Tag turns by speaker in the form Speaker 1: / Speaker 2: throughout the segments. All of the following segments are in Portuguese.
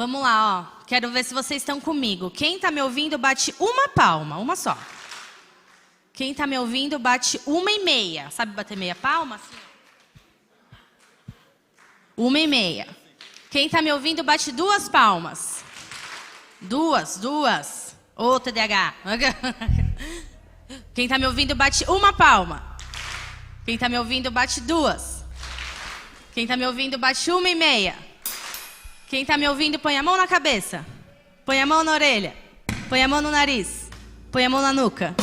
Speaker 1: Vamos lá, ó. Quero ver se vocês estão comigo. Quem está me ouvindo, bate uma palma, uma só. Quem está me ouvindo, bate 1,5. Sabe bater meia palma? Assim, ó. 1,5. Quem está me ouvindo, bate 2 palmas. Duas. Ô, TDAH. Quem está me ouvindo, bate 1 palma. Quem está me ouvindo, bate 2. Quem está me ouvindo, bate 1,5. Quem está me ouvindo, põe a mão na cabeça. Põe a mão na orelha. Põe a mão no nariz. Põe a mão na nuca.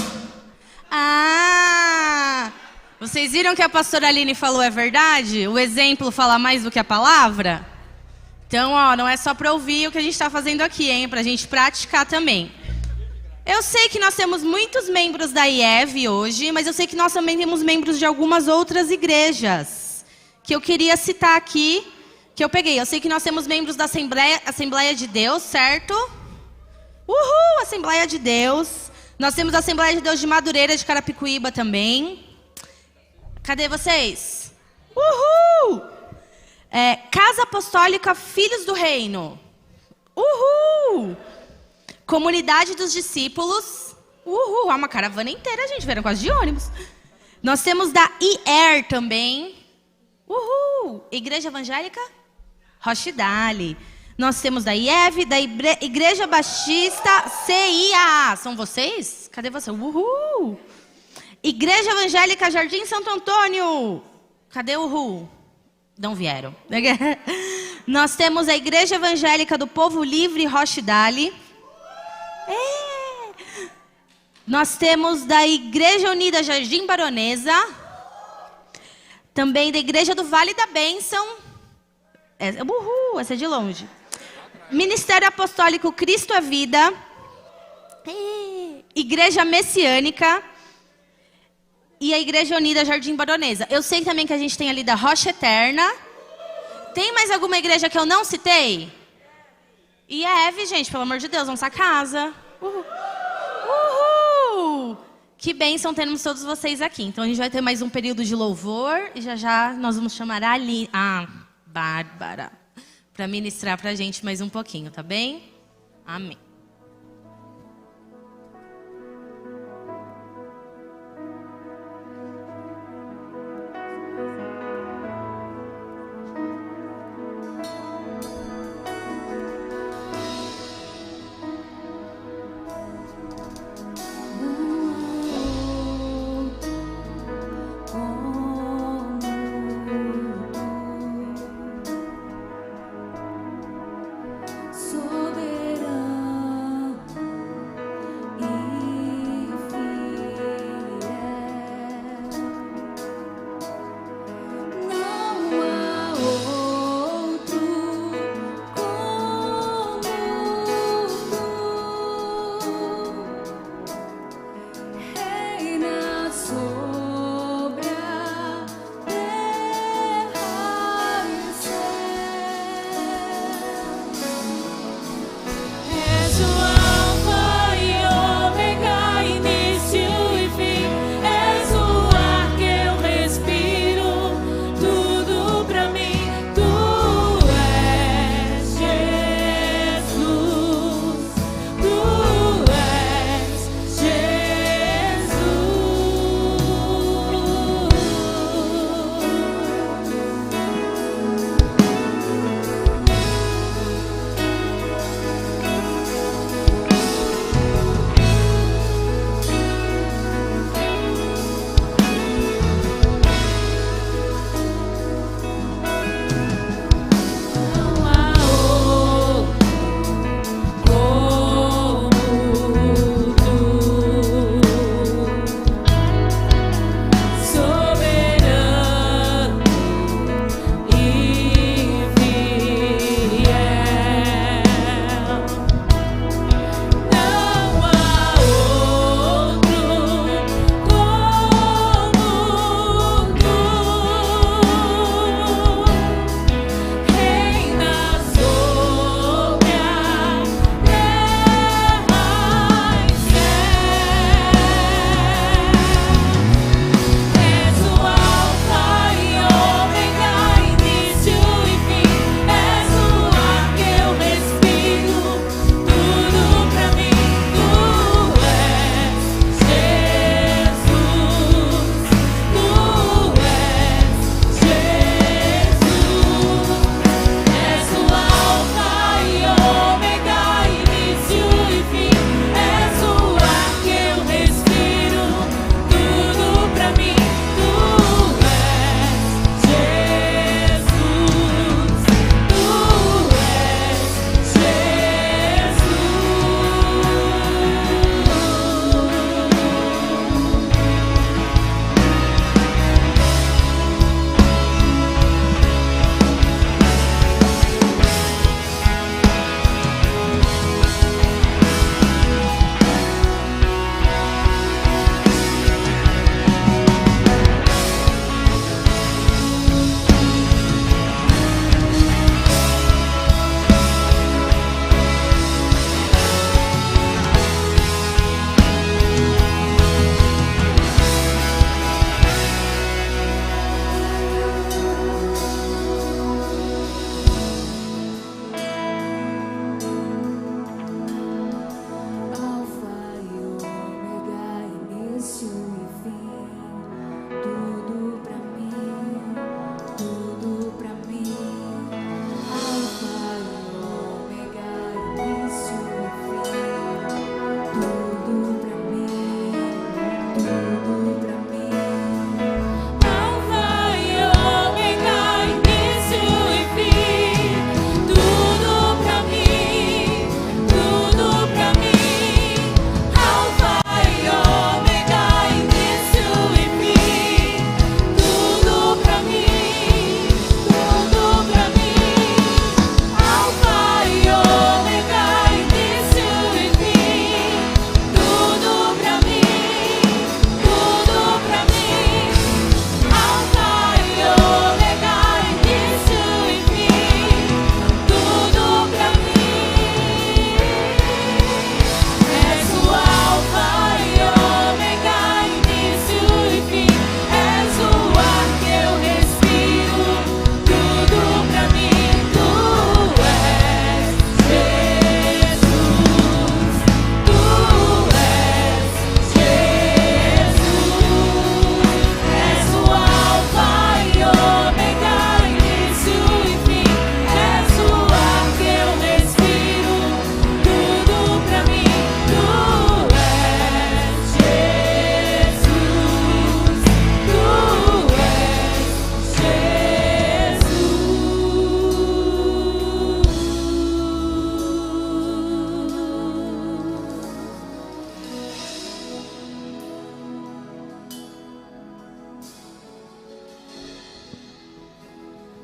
Speaker 1: Ah! Vocês viram que a pastora Aline falou é verdade? O exemplo fala mais do que a palavra? Então, ó, não é só para ouvir o que a gente está fazendo aqui, hein? Para a gente praticar também. Eu sei que nós temos muitos membros da IEV hoje, mas eu sei que nós também temos membros de algumas outras igrejas. Que eu queria citar aqui, que eu peguei. Eu sei que nós temos membros da Assembleia de Deus, certo? Uhul, Assembleia de Deus. Nós temos a Assembleia de Deus de Madureira, de Carapicuíba também. Cadê vocês? Uhul! Casa Apostólica Filhos do Reino. Uhul! Comunidade dos Discípulos. Uhul! Uma caravana inteira, gente. Vieram quase de ônibus. Nós temos da IER também. Uhul! Igreja Evangélica Rochidale. Nós temos da IEV, da Igreja Batista CIA. São vocês? Cadê você? Uhul! Igreja Evangélica Jardim Santo Antônio. Cadê o Uhul? Não vieram. Nós temos a Igreja Evangélica do Povo Livre Rochidale. Nós temos da Igreja Unida Jardim Baronesa. Também da Igreja do Vale da Bênção. Uhul, essa é de longe. Ministério Apostólico Cristo é Vida. Igreja Messiânica. E a Igreja Unida Jardim Baronesa. Eu sei também que a gente tem ali da Rocha Eterna. Tem mais alguma igreja que eu não citei? IEV, gente, pelo amor de Deus, vamos à casa. Uhul. Uhul! Que bênção termos todos vocês aqui. Então a gente vai ter mais um período de louvor. E já nós vamos chamar a Bárbara para ministrar para a gente mais um pouquinho, tá bem? Amém.
Speaker 2: Soberano.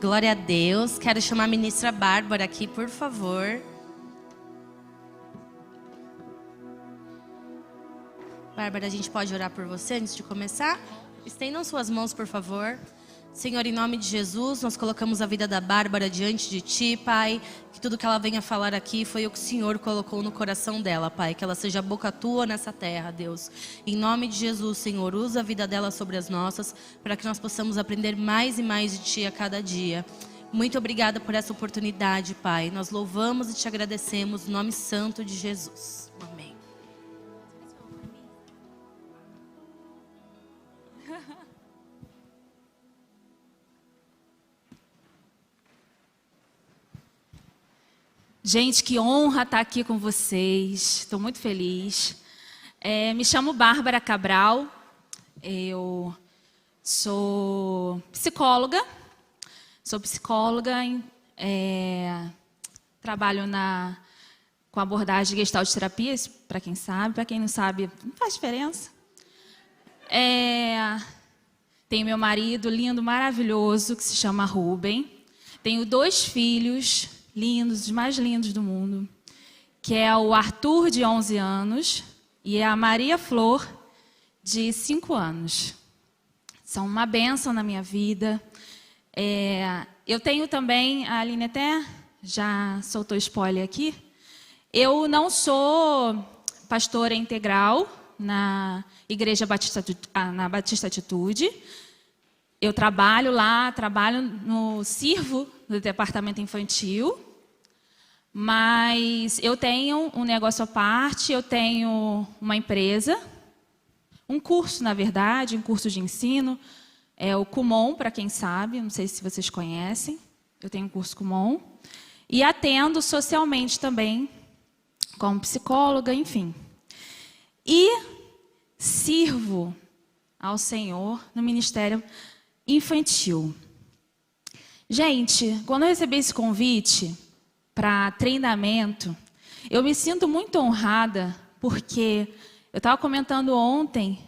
Speaker 1: Glória a Deus. Quero chamar a ministra Bárbara aqui, por favor. Bárbara, a gente pode orar por você antes de começar? Estendam suas mãos, por favor. Senhor, em nome de Jesus, nós colocamos a vida da Bárbara diante de Ti, Pai. Que tudo que ela venha falar aqui foi o que o Senhor colocou no coração dela, Pai. Que ela seja a boca Tua nessa terra, Deus. Em nome de Jesus, Senhor, usa a vida dela sobre as nossas, para que nós possamos aprender mais e mais de Ti a cada dia. Muito obrigada por essa oportunidade, Pai. Nós louvamos e Te agradecemos, no nome santo de Jesus. Amém.
Speaker 2: Gente, que honra estar aqui com vocês. Estou muito feliz. Me chamo Bárbara Cabral. Eu sou psicóloga. Trabalho com abordagem de Gestalt terapia, para quem sabe. Para quem não sabe, não faz diferença. Tenho meu marido lindo, maravilhoso, que se chama Rubem. Tenho 2 filhos lindos, os mais lindos do mundo, que é o Arthur, de 11 anos, e a Maria Flor, de 5 anos. São uma bênção na minha vida. Eu tenho também, a Aline até já soltou spoiler aqui, eu não sou pastora integral na Igreja Batista, na Batista Atitude. Eu trabalho lá, sirvo no departamento infantil, mas eu tenho um negócio à parte, eu tenho uma empresa, um curso, na verdade, um curso de ensino, é o Kumon, para quem sabe, não sei se vocês conhecem, eu tenho um curso Kumon, e atendo socialmente também, como psicóloga, enfim. E sirvo ao Senhor no ministério infantil. Gente, quando eu recebi esse convite para treinamento, eu me sinto muito honrada, porque eu estava comentando ontem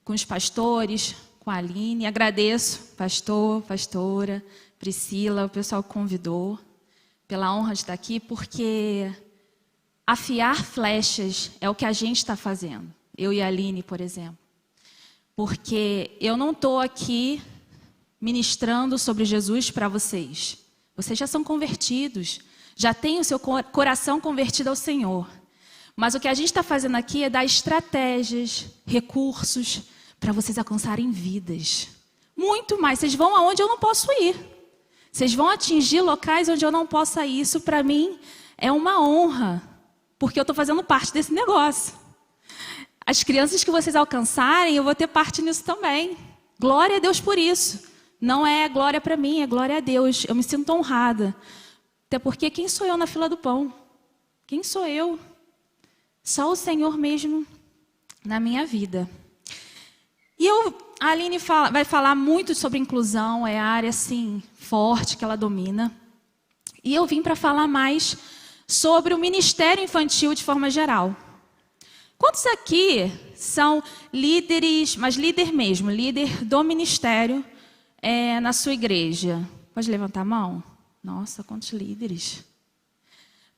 Speaker 2: com os pastores, com a Aline, agradeço, pastor, pastora, Priscila, o pessoal que convidou, pela honra de estar aqui, porque afiar flechas é o que a gente está fazendo, eu e a Aline, por exemplo. Porque eu não estou aqui ministrando sobre Jesus para vocês. Vocês já são convertidos, já têm o seu coração convertido ao Senhor. Mas o que a gente está fazendo aqui é dar estratégias, recursos, para vocês alcançarem vidas. Muito mais. Vocês vão aonde eu não posso ir. Vocês vão atingir locais onde eu não posso ir. Isso para mim é uma honra, porque eu estou fazendo parte desse negócio. As crianças que vocês alcançarem, eu vou ter parte nisso também. Glória a Deus por isso. Não é glória para mim, é glória a Deus. Eu me sinto honrada. Até porque quem sou eu na fila do pão? Quem sou eu? Só o Senhor mesmo na minha vida. E a Aline vai falar muito sobre inclusão, é a área assim, forte que ela domina. E eu vim para falar mais sobre o ministério infantil de forma geral. Quantos aqui são líderes, mas líder mesmo, líder do ministério na sua igreja? Pode levantar a mão? Nossa, quantos líderes.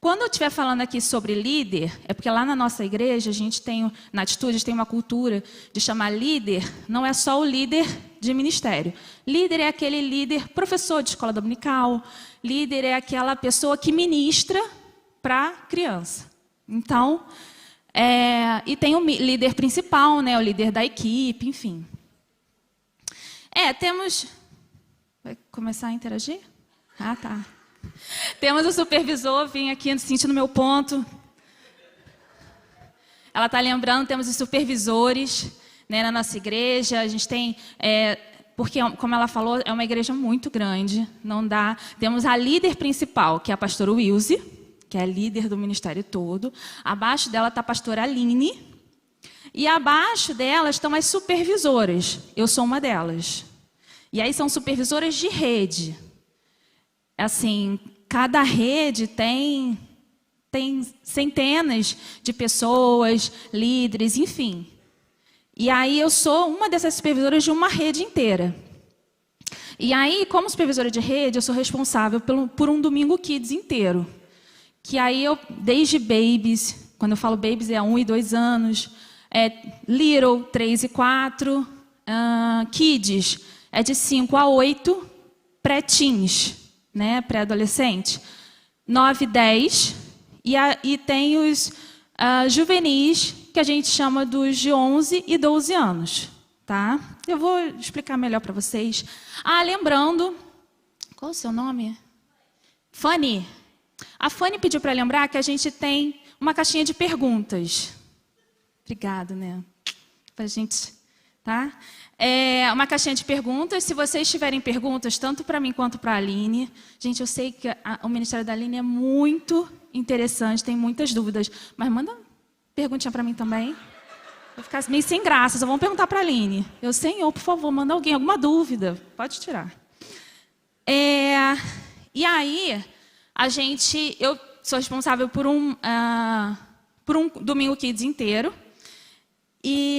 Speaker 2: Quando eu estiver falando aqui sobre líder, é porque lá na nossa igreja, a gente tem, na Atitude, tem uma cultura de chamar líder, não é só o líder de ministério. Líder é aquele líder professor de escola dominical, líder é aquela pessoa que ministra para criança. Então, e tem o líder principal, né, o líder da equipe, enfim. Temos... Vai começar a interagir? Ah, tá. Temos o supervisor, vim aqui sentindo meu ponto. Ela está lembrando, temos os supervisores, né, na nossa igreja. A gente tem, porque, como ela falou, é uma igreja muito grande, não dá. Temos a líder principal, que é a pastora Wilze, que é a líder do ministério todo. Abaixo dela está a pastora Aline. E abaixo dela estão as supervisoras. Eu sou uma delas. E aí são supervisoras de rede. Assim, cada rede tem centenas de pessoas, líderes, enfim. E aí eu sou uma dessas supervisoras de uma rede inteira. E aí, como supervisora de rede, eu sou responsável por um Domingo Kids inteiro. Que aí eu, desde babies, quando eu falo babies é 1 e 2 anos, little, 3 e 4, kids é de 5 a 8, pré-teens, né, pré-adolescente, 9 e 10, e tem os juvenis, que a gente chama dos de 11 e 12 anos. Tá? Eu vou explicar melhor para vocês. Lembrando, qual é o seu nome? Fanny. A Fanny pediu para lembrar que a gente tem uma caixinha de perguntas. Obrigado, né? Pra gente, tá? Uma caixinha de perguntas. Se vocês tiverem perguntas, tanto para mim quanto para a Aline. Gente, eu sei que o Ministério da Aline é muito interessante, tem muitas dúvidas. Mas manda perguntinha para mim também. Vou ficar meio sem graça, só vamos perguntar para a Aline. Senhor, por favor, manda alguém, alguma dúvida. Pode tirar. E aí, eu sou responsável por um Domingo Kids inteiro.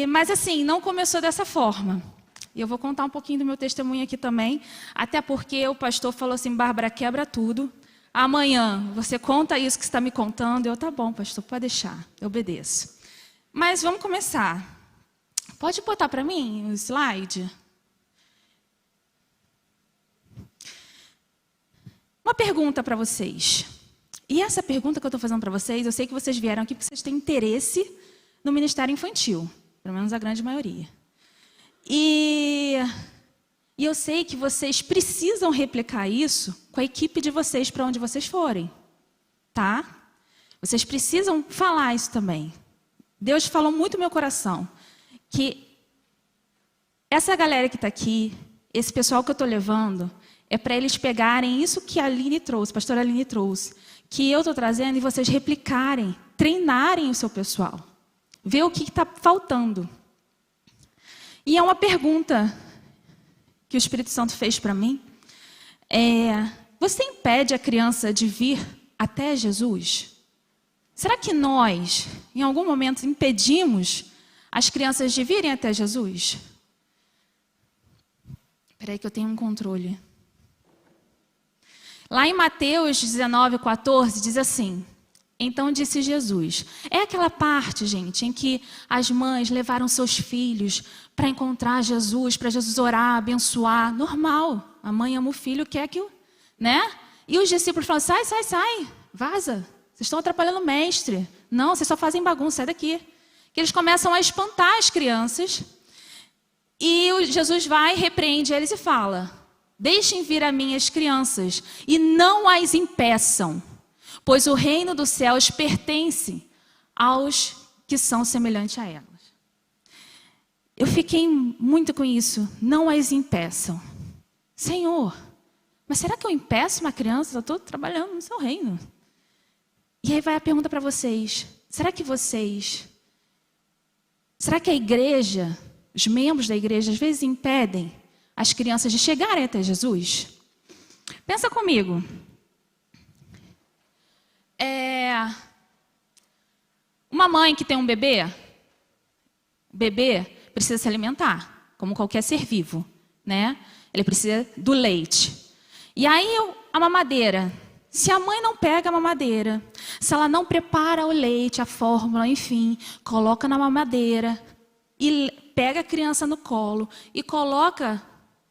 Speaker 2: Mas assim, não começou dessa forma. E eu vou contar um pouquinho do meu testemunho aqui também. Até porque o pastor falou assim, Bárbara, quebra tudo. Amanhã, você conta isso que você está me contando. Tá bom, pastor, pode deixar, eu obedeço. Mas vamos começar. Pode botar para mim o slide? Uma pergunta para vocês. E essa pergunta que eu estou fazendo para vocês, eu sei que vocês vieram aqui porque vocês têm interesse no Ministério Infantil. Pelo menos a grande maioria. E eu sei que vocês precisam replicar isso com a equipe de vocês para onde vocês forem. Tá? Vocês precisam falar isso também. Deus falou muito no meu coração que essa galera que está aqui, esse pessoal que eu estou levando, é para eles pegarem isso que a Aline trouxe, a pastora Aline trouxe, que eu estou trazendo e vocês replicarem, treinarem o seu pessoal, ver o que está faltando. E é uma pergunta que o Espírito Santo fez para mim. Você impede a criança de vir até Jesus? Será que nós, em algum momento, impedimos as crianças de virem até Jesus? Espera aí que eu tenho um controle. Lá em Mateus 19:14, diz assim, então disse Jesus. É aquela parte, gente, em que as mães levaram seus filhos para encontrar Jesus, para Jesus orar, abençoar. Normal, a mãe ama o filho, quer que o... né? E os discípulos falam, sai, vaza. Vocês estão atrapalhando o mestre. Não, vocês só fazem bagunça, sai daqui. Que eles começam a espantar as crianças. E Jesus vai, repreende eles e fala, deixem vir a mim as crianças e não as impeçam, pois o reino dos céus pertence aos que são semelhantes a elas. Eu fiquei muito com isso, não as impeçam. Senhor, mas será que eu impeço uma criança? Eu estou trabalhando no seu reino. E aí vai a pergunta para vocês. Será que a igreja, os membros da igreja, às vezes impedem as crianças de chegarem até Jesus? Pensa comigo. Uma mãe que tem um bebê, o bebê precisa se alimentar, como qualquer ser vivo, né? Ele precisa do leite. E aí a mamadeira... Se a mãe não pega a mamadeira, se ela não prepara o leite, a fórmula, enfim, coloca na mamadeira e pega a criança no colo e coloca,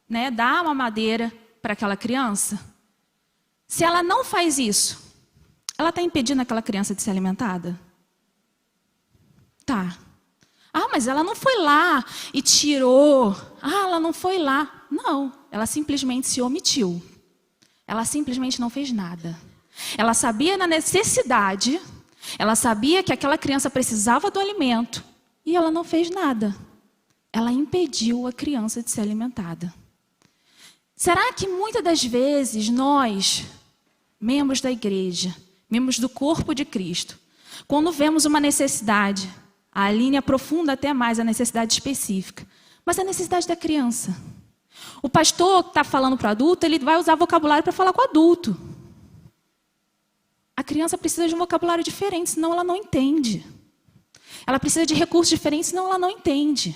Speaker 2: né, dá a mamadeira para aquela criança, se ela não faz isso, ela está impedindo aquela criança de ser alimentada? Tá. Mas ela não foi lá e tirou. Ela não foi lá. Não, ela simplesmente se omitiu. Ela simplesmente não fez nada. Ela sabia da necessidade, ela sabia que aquela criança precisava do alimento e ela não fez nada. Ela impediu a criança de ser alimentada. Será que muitas das vezes nós, membros da igreja, membros do corpo de Cristo, quando vemos uma necessidade, a Aline aprofunda até mais a necessidade específica, mas a necessidade da criança. O pastor que está falando para o adulto, ele vai usar vocabulário para falar com o adulto. A criança precisa de um vocabulário diferente, senão ela não entende. Ela precisa de recursos diferentes, senão ela não entende.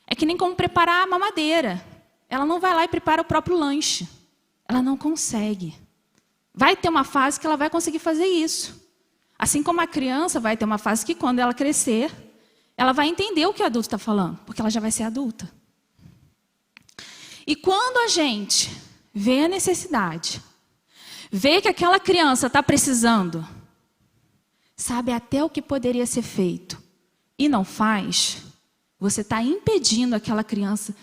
Speaker 2: É que nem como preparar a mamadeira. ela não vai lá e prepara o próprio lanche. Ela não consegue. Vai ter uma fase que ela vai conseguir fazer isso. Assim como a criança vai ter uma fase que, quando ela crescer, ela vai entender o que o adulto está falando, porque ela já vai ser adulta. E quando a gente vê a necessidade, vê que aquela criança está precisando, sabe até o que poderia ser feito e não faz, você está impedindo aquela criança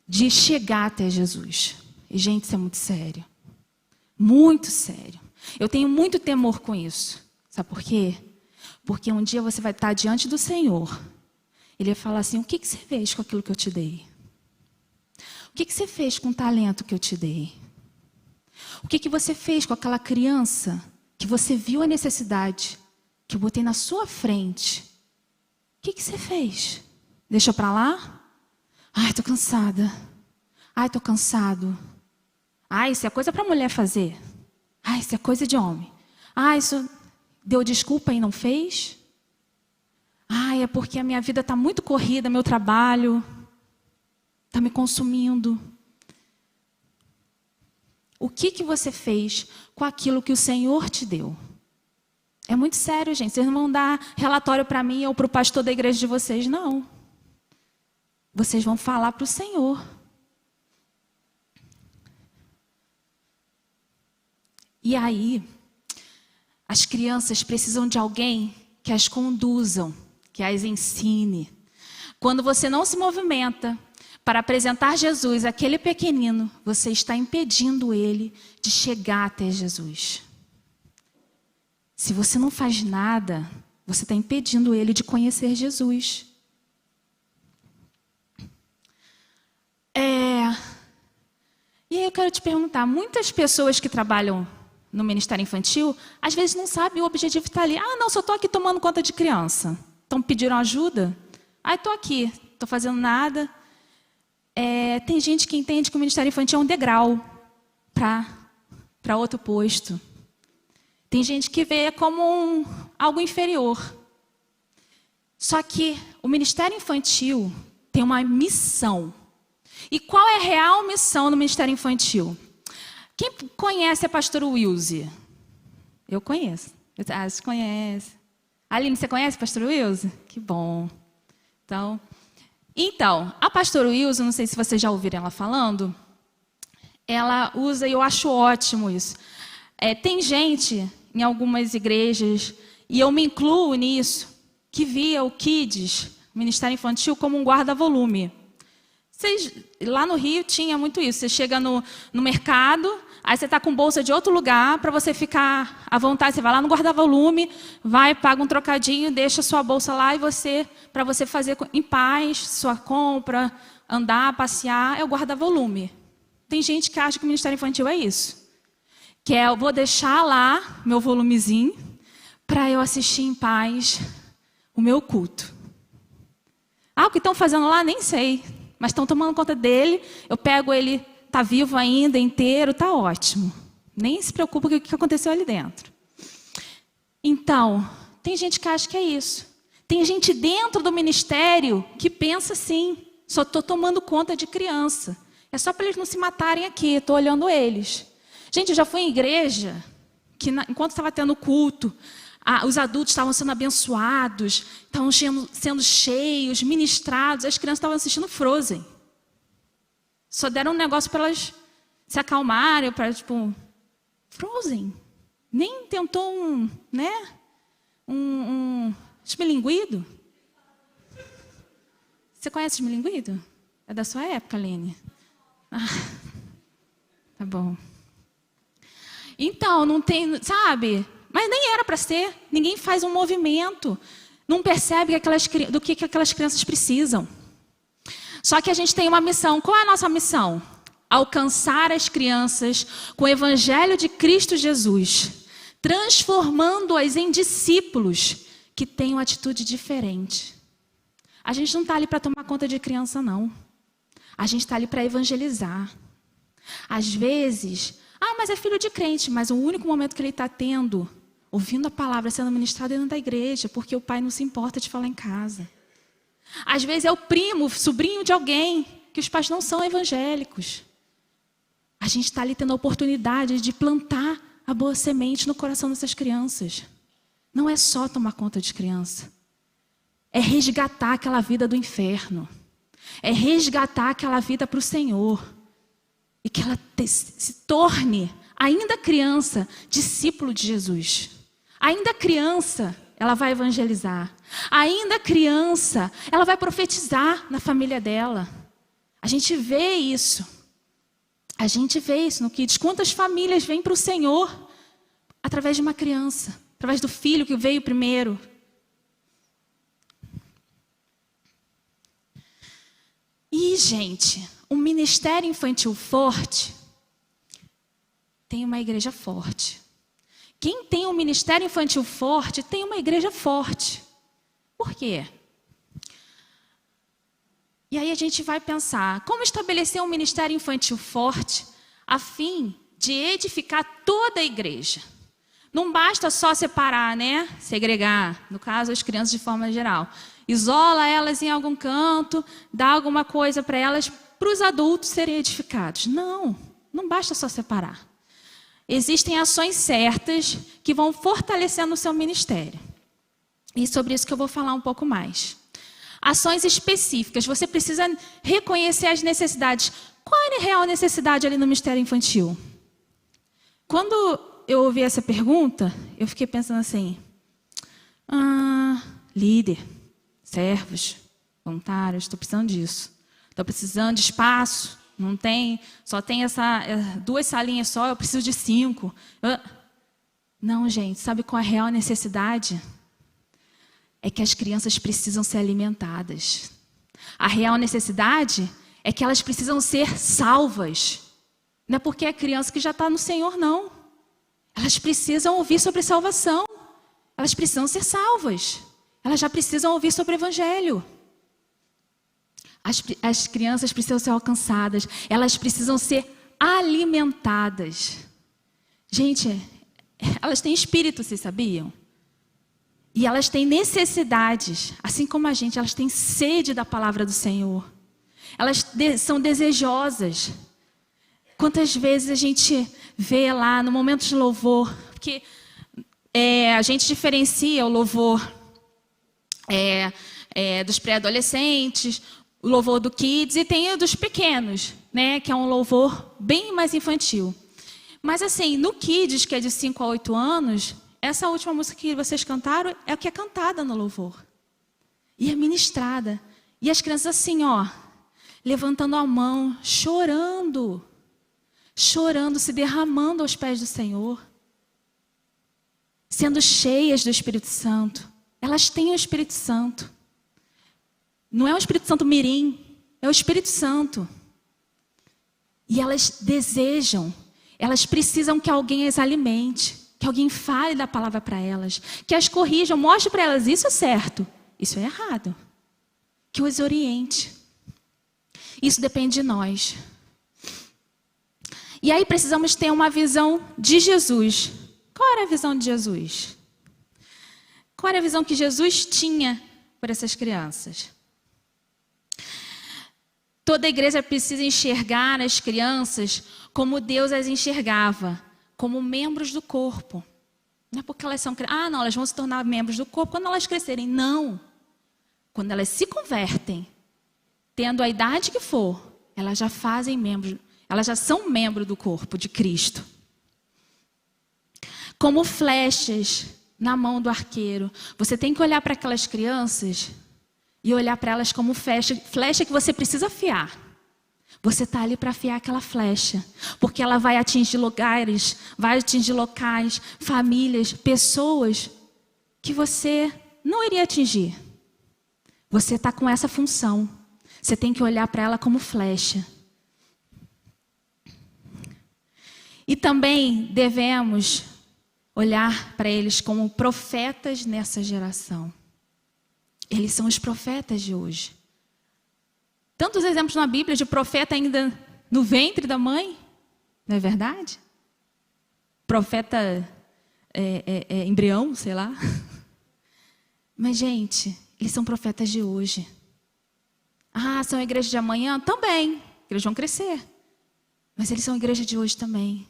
Speaker 2: de chegar até Jesus. E, gente, isso é muito sério. Muito sério. Eu tenho muito temor com isso. Sabe por quê? Porque um dia você vai estar diante do Senhor. Ele vai falar assim: o que você fez com aquilo que eu te dei? O que você fez com o talento que eu te dei? O que você fez com aquela criança que você viu a necessidade, que eu botei na sua frente? O que você fez? Deixou para lá? Ai, tô cansada. Ai, tô cansado. Ai, isso é coisa para mulher fazer. Ai, isso é coisa de homem. Ai, isso deu desculpa e não fez? Ai, é porque a minha vida está muito corrida, meu trabalho está me consumindo. O que você fez com aquilo que o Senhor te deu? É muito sério, gente. Vocês não vão dar relatório para mim ou para o pastor da igreja de vocês, não. Vocês vão falar para o Senhor. E aí, as crianças precisam de alguém que as conduzam, que as ensine. Quando você não se movimenta para apresentar Jesus àquele pequenino, você está impedindo ele de chegar até Jesus. Se você não faz nada, você está impedindo ele de conhecer Jesus. E aí eu quero te perguntar, muitas pessoas que trabalham no Ministério Infantil, às vezes não sabem o objetivo está ali. Ah, não, só estou aqui tomando conta de criança. Então pediram ajuda? Ah, estou aqui, estou fazendo nada. Tem gente que entende que o Ministério Infantil é um degrau para outro posto. Tem gente que vê como algo inferior. Só que o Ministério Infantil tem uma missão. E qual é a real missão no Ministério Infantil? Quem conhece a pastora Wilze? Eu conheço. Você conhece. Aline, você conhece a pastora Wilze? Que bom. Então, a pastora Wilze, não sei se vocês já ouviram ela falando, ela usa, e eu acho ótimo isso. Tem gente em algumas igrejas, e eu me incluo nisso, que via o Kids, o Ministério Infantil, como um guarda-volume. Lá no Rio tinha muito isso. Você chega no mercado, aí você está com bolsa de outro lugar, para você ficar à vontade. Você vai lá no guarda-volume, vai, paga um trocadinho, deixa sua bolsa lá, e para você fazer em paz sua compra, andar, passear, é o guarda-volume. Tem gente que acha que o Ministério Infantil é isso. Que eu vou deixar lá meu volumezinho, para eu assistir em paz o meu culto. O que estão fazendo lá, nem sei. Mas estão tomando conta dele, eu pego ele, está vivo ainda, inteiro, está ótimo. Nem se preocupa com o que aconteceu ali dentro. Então, tem gente que acha que é isso. Tem gente dentro do ministério que pensa assim, só estou tomando conta de criança. É só para eles não se matarem aqui, estou olhando eles. Gente, eu já fui em igreja, que enquanto estava tendo culto, os adultos estavam sendo abençoados, estavam sendo cheios, ministrados, as crianças estavam assistindo Frozen. Só deram um negócio para elas se acalmarem, para Frozen. Nem tentou um esmilinguido. Você conhece esmilinguido? É da sua época, Aline? Tá bom. Então, não tem, sabe? Mas nem era para ser. Ninguém faz um movimento. Não percebe do que aquelas crianças precisam. Só que a gente tem uma missão. Qual é a nossa missão? Alcançar as crianças com o Evangelho de Cristo Jesus, transformando-as em discípulos que têm uma atitude diferente. A gente não está ali para tomar conta de criança, não. A gente está ali para evangelizar. Às vezes, mas é filho de crente, mas o único momento que ele está tendo, ouvindo a palavra sendo ministrada dentro da igreja, porque o pai não se importa de falar em casa. Às vezes é o primo, sobrinho de alguém, que os pais não são evangélicos. A gente está ali tendo a oportunidade de plantar a boa semente no coração dessas crianças. Não é só tomar conta de criança. É resgatar aquela vida do inferno. É resgatar aquela vida para o Senhor. E que ela se torne, ainda criança, discípulo de Jesus. Ainda criança, ela vai evangelizar. Ainda criança, ela vai profetizar na família dela. A gente vê isso. A gente vê isso no Kids. Quantas famílias vêm para o Senhor através de uma criança, através do filho que veio primeiro. E, gente, um ministério infantil forte tem uma igreja forte. Quem tem um ministério infantil forte tem uma igreja forte. Por quê? E aí a gente vai pensar, como estabelecer um ministério infantil forte a fim de edificar toda a igreja? Não basta só separar, né? Segregar, no caso as crianças de forma geral. Isola elas em algum canto, dá alguma coisa para elas, para os adultos serem edificados. Não, não basta só separar. Existem ações certas que vão fortalecendo o seu ministério. E sobre isso que eu vou falar um pouco mais. Ações específicas. Você precisa reconhecer as necessidades. Qual é a real necessidade ali no ministério infantil? Quando eu ouvi essa pergunta, eu fiquei pensando assim, líder, servos, voluntários, estou precisando disso. Estou precisando de espaço, não tem, só tem 2 salinhas só, eu preciso de 5. Não, gente, sabe qual é a real necessidade? É que as crianças precisam ser alimentadas. A real necessidade é que elas precisam ser salvas. Não é porque é criança que já está no Senhor, não. Elas precisam ouvir sobre salvação. Elas precisam ser salvas. Elas já precisam ouvir sobre o Evangelho. As crianças precisam ser alcançadas. Elas precisam ser alimentadas. Gente, elas têm espírito, vocês sabiam? E elas têm necessidades, assim como a gente, elas têm sede da palavra do Senhor. Elas são desejosas. Quantas vezes a gente vê lá no momento de louvor, porque a gente diferencia o louvor dos pré-adolescentes, o louvor do Kids e tem o dos pequenos, né, que é um louvor bem mais infantil. Mas assim, no Kids, que é de 5 a 8 anos, essa última música que vocês cantaram é o que é cantada no louvor. E é ministrada. E as crianças assim, ó, levantando a mão, chorando, se derramando aos pés do Senhor, sendo cheias do Espírito Santo. Elas têm o Espírito Santo. Não é o Espírito Santo mirim, é o Espírito Santo. E elas desejam, elas precisam que alguém as alimente, que alguém fale da palavra para elas, que as corrijam, mostre para elas, isso é certo, isso é errado. Que os oriente. Isso depende de nós. E aí precisamos ter uma visão de Jesus. Qual era a visão de Jesus? Qual era a visão que Jesus tinha por essas crianças? Toda igreja precisa enxergar as crianças como Deus as enxergava, como membros do corpo. Não é porque elas são crianças. Não, elas vão se tornar membros do corpo quando elas crescerem. Não. Quando elas se convertem, tendo a idade que for, elas já fazem membros, elas já são membro do corpo de Cristo. Como flechas na mão do arqueiro. Você tem que olhar para aquelas crianças e olhar para elas como flecha que você precisa afiar. Você está ali para afiar aquela flecha, porque ela vai atingir lugares, vai atingir locais, famílias, pessoas que você não iria atingir. Você está com essa função. Você tem que olhar para ela como flecha. E também devemos olhar para eles como profetas nessa geração. Eles são os profetas de hoje. Tantos exemplos na Bíblia de profeta ainda no ventre da mãe, não é verdade? Profeta embrião, sei lá. Mas, gente, eles são profetas de hoje. Ah, são a igreja de amanhã? Também. Eles vão crescer. Mas eles são a igreja de hoje também.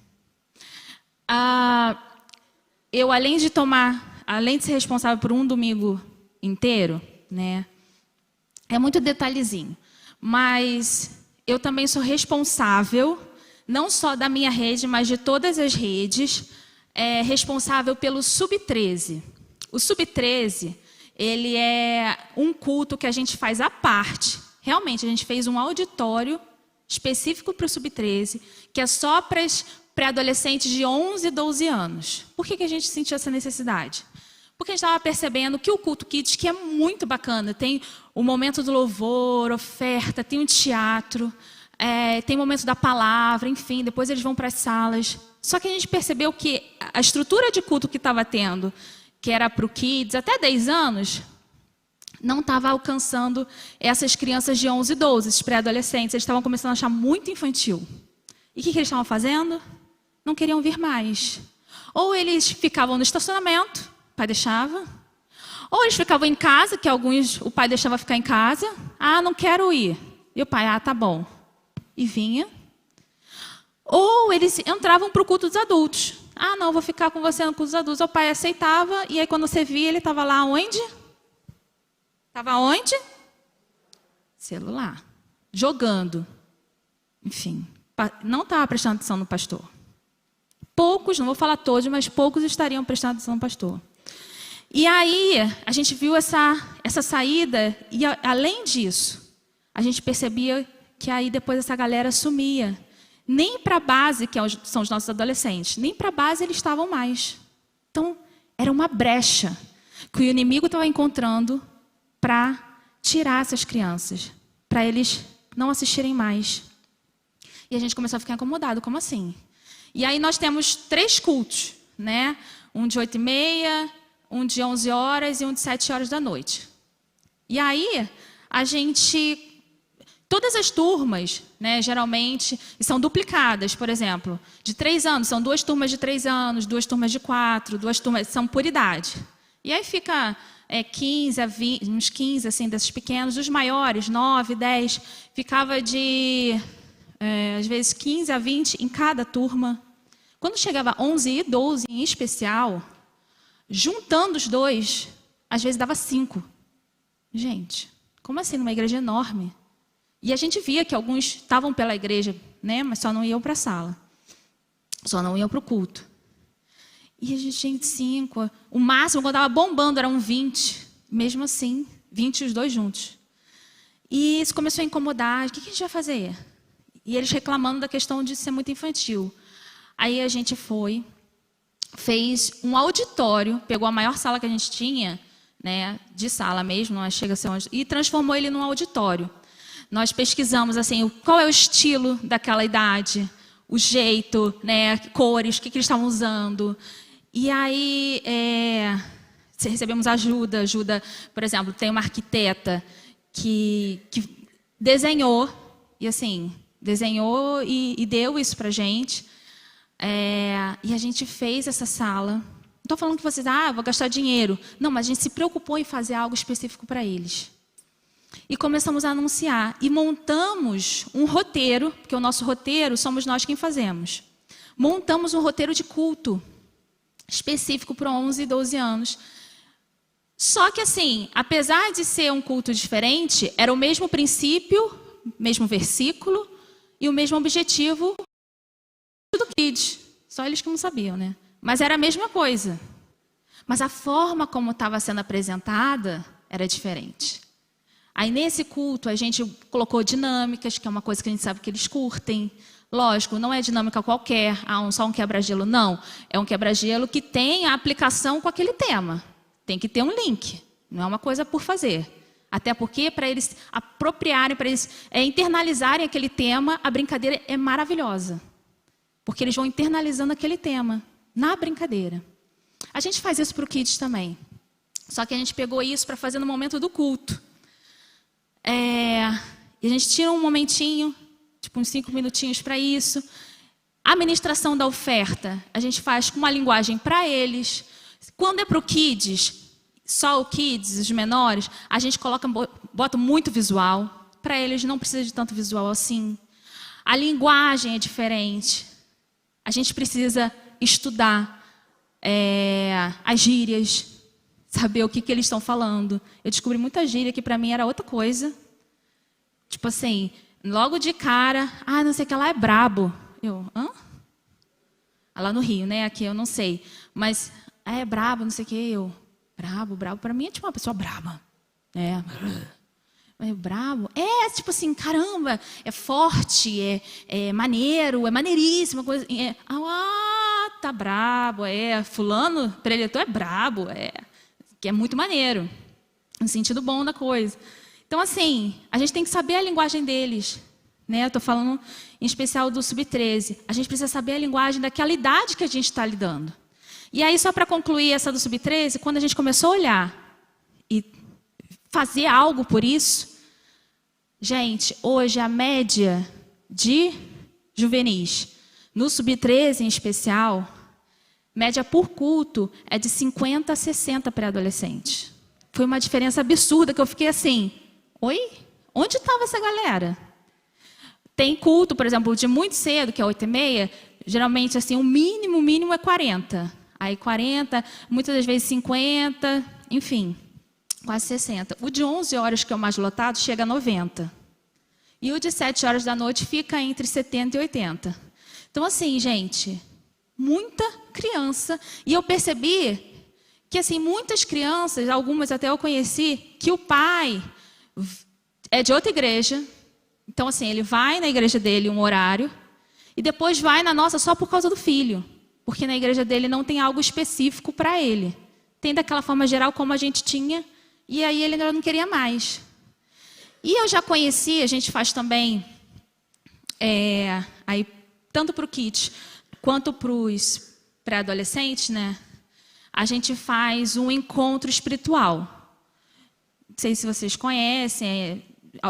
Speaker 2: Eu, além de ser responsável por um domingo inteiro, né? É muito detalhezinho. Mas eu também sou responsável, não só da minha rede, mas de todas as redes, responsável pelo Sub-13. O Sub-13, ele é um culto que a gente faz à parte. Realmente, a gente fez um auditório específico para o Sub-13, que é só para as pré-adolescentes de 11 e 12 anos. Por que a gente sentiu essa necessidade? Porque a gente estava percebendo que o culto Kids, que é muito bacana, tem o momento do louvor, oferta, tem um teatro, tem o momento da palavra, enfim, depois eles vão para as salas. Só que a gente percebeu que a estrutura de culto que estava tendo, que era para o Kids, até 10 anos, não estava alcançando essas crianças de 11 e 12, esses pré-adolescentes. Eles estavam começando a achar muito infantil. E o que eles estavam fazendo? Não queriam vir mais. Ou eles ficavam no estacionamento, o pai deixava. Ou eles ficavam em casa, que alguns o pai deixava ficar em casa. Ah, não quero ir. E o pai, tá bom. E vinha. Ou eles entravam para o culto dos adultos. Ah, não, vou ficar com você no culto dos adultos. O pai aceitava, e aí quando você via, ele estava lá onde? Estava onde? Celular. Jogando. Enfim, não estava prestando atenção no pastor. Poucos, não vou falar todos, mas poucos estariam prestando atenção no pastor. E aí, a gente viu essa saída, e além disso, a gente percebia que aí depois essa galera sumia. Nem para a base, que são os nossos adolescentes, nem para a base eles estavam mais. Então, era uma brecha que o inimigo estava encontrando para tirar essas crianças, para eles não assistirem mais. E a gente começou a ficar incomodado, como assim? E aí nós temos 3 cultos, né? Um de 8h30, um de 11 horas e um de 7 horas da noite. E aí, todas as turmas, né, geralmente, são duplicadas, por exemplo, de 3 anos, são 2 turmas de 3 anos, 2 turmas de 4, 2 turmas, são por idade. E aí fica 15 a 20, uns 15, assim, desses pequenos, os maiores, 9, 10, ficava às vezes 15 a 20 em cada turma. Quando chegava 11 e 12 em especial, juntando os dois, às vezes dava 5. Gente, como assim numa igreja enorme? E a gente via que alguns estavam pela igreja, né, mas só não iam para a sala. Só não iam para o culto. E a gente, 5, o máximo, quando estava bombando, eram 20. Mesmo assim, 20 e os dois juntos. E isso começou a incomodar. O que a gente vai fazer? E eles reclamando da questão de ser muito infantil. Aí a gente fez um auditório, pegou a maior sala que a gente tinha, né, de sala mesmo, não chega a ser e transformou ele num auditório. Nós pesquisamos assim, qual é o estilo daquela idade, o jeito, né, cores, o que eles estavam usando. E aí recebemos ajuda, por exemplo, tem uma arquiteta que desenhou, e assim, desenhou e deu isso pra gente. E a gente fez essa sala. Não estou falando que vocês, vou gastar dinheiro. Não, mas a gente se preocupou em fazer algo específico para eles. E começamos a anunciar. E montamos um roteiro, porque o nosso roteiro somos nós quem fazemos. Montamos um roteiro de culto específico para 11 e 12 anos. Só que assim, apesar de ser um culto diferente, era o mesmo princípio, mesmo versículo e o mesmo objetivo do Kids. Só eles que não sabiam, né? Mas era a mesma coisa. Mas a forma como estava sendo apresentada era diferente. Aí nesse culto a gente colocou dinâmicas, que é uma coisa que a gente sabe que eles curtem. Lógico, não é dinâmica qualquer, só um quebra-gelo, não. É um quebra-gelo que tem a aplicação com aquele tema. Tem que ter um link, não é uma coisa por fazer. Até porque, para eles apropriarem, para eles internalizarem aquele tema, a brincadeira é maravilhosa. Porque eles vão internalizando aquele tema, na brincadeira. A gente faz isso para o Kids também. Só que a gente pegou isso para fazer no momento do culto. E a gente tira um momentinho, tipo uns 5 minutinhos para isso. A ministração da oferta, a gente faz com uma linguagem para eles. Quando é para o Kids, só o Kids, os menores, a gente bota muito visual. Para eles não precisa de tanto visual assim. A linguagem é diferente. A gente precisa estudar as gírias, saber o que eles estão falando. Eu descobri muita gíria que para mim era outra coisa. Tipo assim, logo de cara, não sei o que lá é brabo. Eu, hã? Lá no Rio, né? Aqui eu não sei. Mas, é brabo, não sei o que. Eu, brabo. Para mim é tipo uma pessoa braba. Mas brabo? Tipo assim, caramba, é forte, é maneiro, é maneiríssimo. Coisa, tá brabo, fulano, preletor é brabo, que é muito maneiro. No sentido bom da coisa. Então, assim, a gente tem que saber a linguagem deles. Né? Eu estou falando em especial do Sub-13. A gente precisa saber a linguagem daquela idade que a gente está lidando. E aí, só para concluir essa do Sub-13, quando a gente começou a olhar e fazer algo por isso, gente, hoje a média de juvenis, no Sub-13 em especial, média por culto é de 50 a 60 pré-adolescentes. Foi uma diferença absurda que eu fiquei assim, oi? Onde estava essa galera? Tem culto, por exemplo, de muito cedo, que é 8h30, geralmente assim, o mínimo é 40. Aí 40, muitas das vezes 50, enfim, quase 60. O de 11 horas, que é o mais lotado, chega a 90. E o de 7 horas da noite fica entre 70 e 80. Então, assim, gente, muita criança. E eu percebi que, assim, muitas crianças, algumas até eu conheci, que o pai é de outra igreja. Então, assim, ele vai na igreja dele um horário e depois vai na nossa só por causa do filho. Porque na igreja dele não tem algo específico para ele. Tem daquela forma geral como a gente tinha e aí ele não queria mais. E eu já conheci, a gente faz também, aí, tanto para o Kids quanto para os pré-adolescentes, né? A gente faz um encontro espiritual. Não sei se vocês conhecem,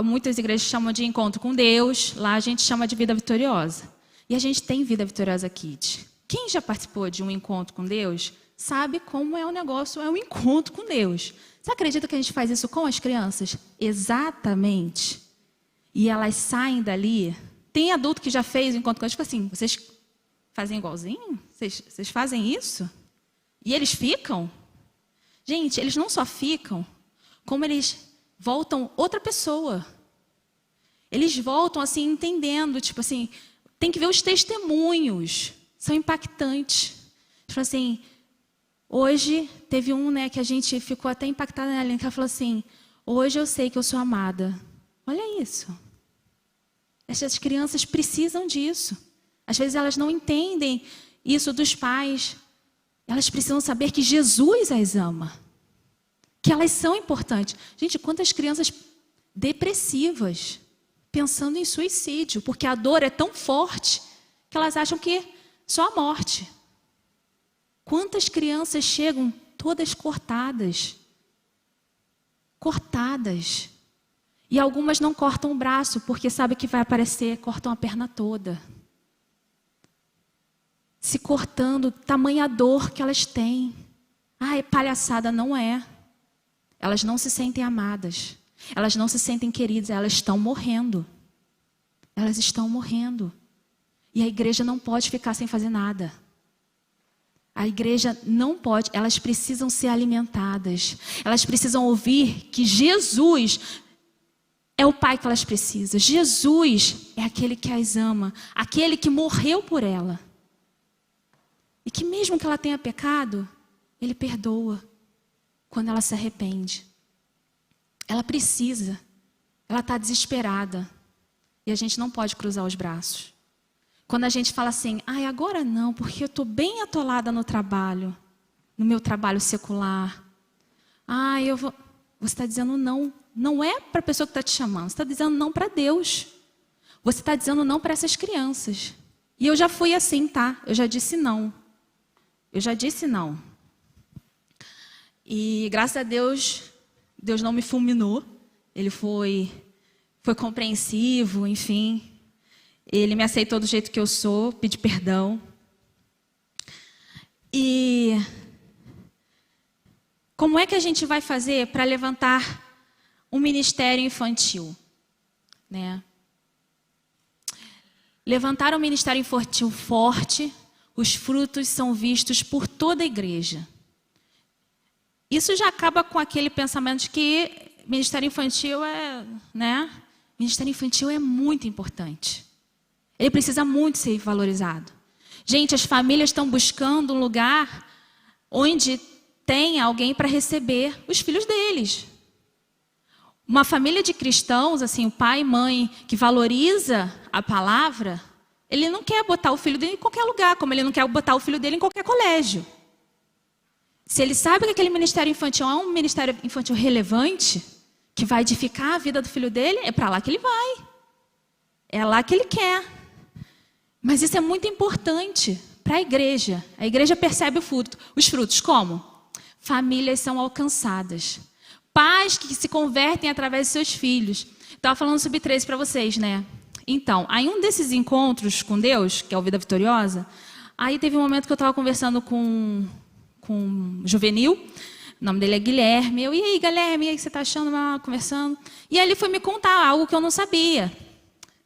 Speaker 2: muitas igrejas chamam de encontro com Deus, lá a gente chama de vida vitoriosa. E a gente tem vida vitoriosa Kids. Quem já participou de um encontro com Deus sabe como é o negócio, é um encontro com Deus. Você acredita que a gente faz isso com as crianças? Exatamente. E elas saem dali. Tem adulto que já fez o encontro com Deus, tipo assim, vocês fazem igualzinho? Vocês fazem isso? E eles ficam? Gente, eles não só ficam, como eles voltam outra pessoa. Eles voltam assim, entendendo, tipo assim, tem que ver os testemunhos. São impactantes. Tipo assim, hoje teve um, né, que a gente ficou até impactada nela, que ela falou assim, hoje eu sei que eu sou amada. Olha isso. Essas crianças precisam disso. Às vezes elas não entendem isso dos pais. Elas precisam saber que Jesus as ama. Que elas são importantes. Gente, quantas crianças depressivas, pensando em suicídio, porque a dor é tão forte que elas acham que só a morte. Quantas crianças chegam todas cortadas? Cortadas. E algumas não cortam o braço, porque sabe que vai aparecer, cortam a perna toda. Se cortando, tamanha dor que elas têm. Palhaçada não é. Elas não se sentem amadas. Elas não se sentem queridas, elas estão morrendo. Elas estão morrendo. E a igreja não pode ficar sem fazer nada. A igreja não pode, elas precisam ser alimentadas. Elas precisam ouvir que Jesus é o Pai que elas precisam. Jesus é aquele que as ama, aquele que morreu por ela. E que mesmo que ela tenha pecado, Ele perdoa quando ela se arrepende. Ela precisa, ela está desesperada. E a gente não pode cruzar os braços. Quando a gente fala assim, agora não, porque eu estou bem atolada no trabalho, no meu trabalho secular. Você está dizendo não. Não é para a pessoa que está te chamando, você está dizendo não para Deus. Você está dizendo não para essas crianças. E eu já fui assim, tá? Eu já disse não. E graças a Deus, Deus não me fulminou. Ele foi compreensivo, enfim. Ele me aceitou do jeito que eu sou, pedi perdão. E como é que a gente vai fazer para levantar um ministério infantil? né? Levantar um ministério infantil forte, os frutos são vistos por toda a igreja. Isso já acaba com aquele pensamento de que ministério infantil Ministério infantil é muito importante. Ele precisa muito ser valorizado. Gente, as famílias estão buscando um lugar onde tem alguém para receber os filhos deles. Uma família de cristãos, assim, o pai e mãe que valoriza a palavra, ele não quer botar o filho dele em qualquer lugar, como ele não quer botar o filho dele em qualquer colégio. Se ele sabe que aquele ministério infantil é um ministério infantil relevante, que vai edificar a vida do filho dele, é para lá que ele vai. É lá que ele quer. Mas isso é muito importante para a igreja. A igreja percebe o fruto. Os frutos como? Famílias são alcançadas. Pais que se convertem através de seus filhos. Estava falando sobre 13 para vocês, né? Então, aí um desses encontros com Deus, que é o Vida Vitoriosa, aí teve um momento que eu estava conversando com o Juvenil, o nome dele é Guilherme. E aí, Guilherme, e aí, o que você está achando? Conversando. E aí ele foi me contar algo que eu não sabia.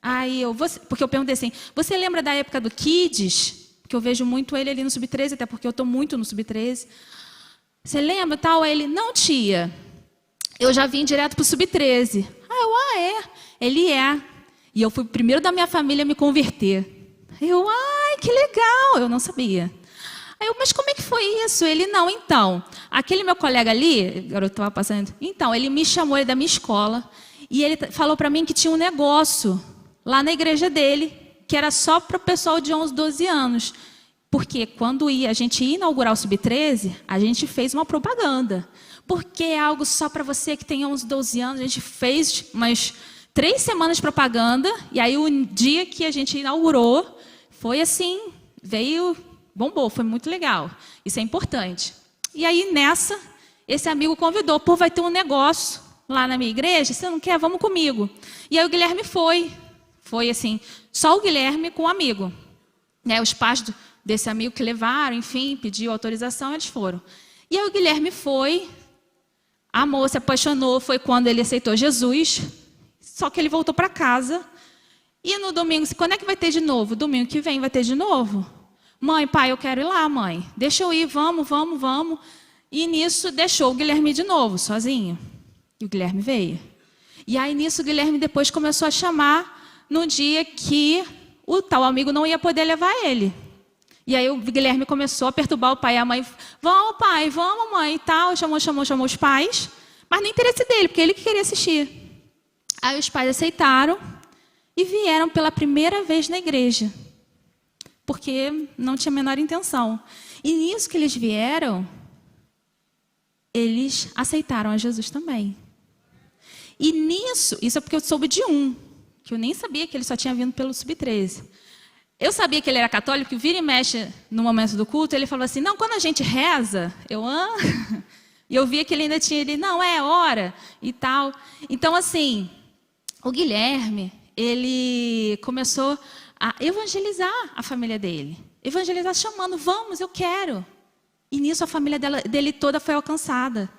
Speaker 2: Aí porque eu perguntei assim, você lembra da época do Kids? Porque eu vejo muito ele ali no Sub-13, até porque eu estou muito no Sub-13. Você lembra tal? Aí ele, não, tia, eu já vim direto para o Sub-13. É? Ele é. E eu fui o primeiro da minha família a me converter. Que legal, eu não sabia. Aí eu, mas como é que foi isso? Ele, não, então, aquele meu colega ali, o garoto estava passando, então, ele me chamou, ele é da minha escola, e ele falou para mim que tinha um negócio lá na igreja dele, que era só para o pessoal de 11, 12 anos. Porque quando a gente ia inaugurar o Sub-13, a gente fez uma propaganda. Porque é algo só para você que tem 11, 12 anos, a gente fez umas 3 semanas de propaganda, e aí o dia que a gente inaugurou, foi assim, bombou, foi muito legal. Isso é importante. E aí, nessa, esse amigo convidou, vai ter um negócio lá na minha igreja, você não quer? Vamos comigo. E aí o Guilherme foi. Foi assim, só o Guilherme com o amigo. Né, os pais desse amigo que levaram, enfim, pediu autorização, eles foram. E aí o Guilherme foi, amou, se apaixonou, foi quando ele aceitou Jesus, só que ele voltou para casa. E no domingo, quando é que vai ter de novo? Domingo que vem vai ter de novo. Mãe, pai, eu quero ir lá, mãe. Deixa eu ir, vamos. E nisso deixou o Guilherme de novo, sozinho. E o Guilherme veio. E aí nisso o Guilherme depois começou a chamar no dia que o tal amigo não ia poder levar ele. E aí o Guilherme começou a perturbar o pai e a mãe. Vamos, pai, vamos, mãe, e tal. Chamou os pais. Mas no interesse dele, porque ele que queria assistir. Aí os pais aceitaram e vieram pela primeira vez na igreja. Porque não tinha a menor intenção. E nisso que eles vieram, eles aceitaram a Jesus também. E nisso, isso é porque eu soube de um, que eu nem sabia que ele só tinha vindo pelo Sub-13. Eu sabia que ele era católico, que vira e mexe no momento do culto, ele falou assim, não, quando a gente reza, e eu via que ele ainda tinha, não, ora, e tal. Então, assim, o Guilherme, ele começou a evangelizar a família dele. Evangelizar chamando, vamos, eu quero. E nisso a família dele toda foi alcançada.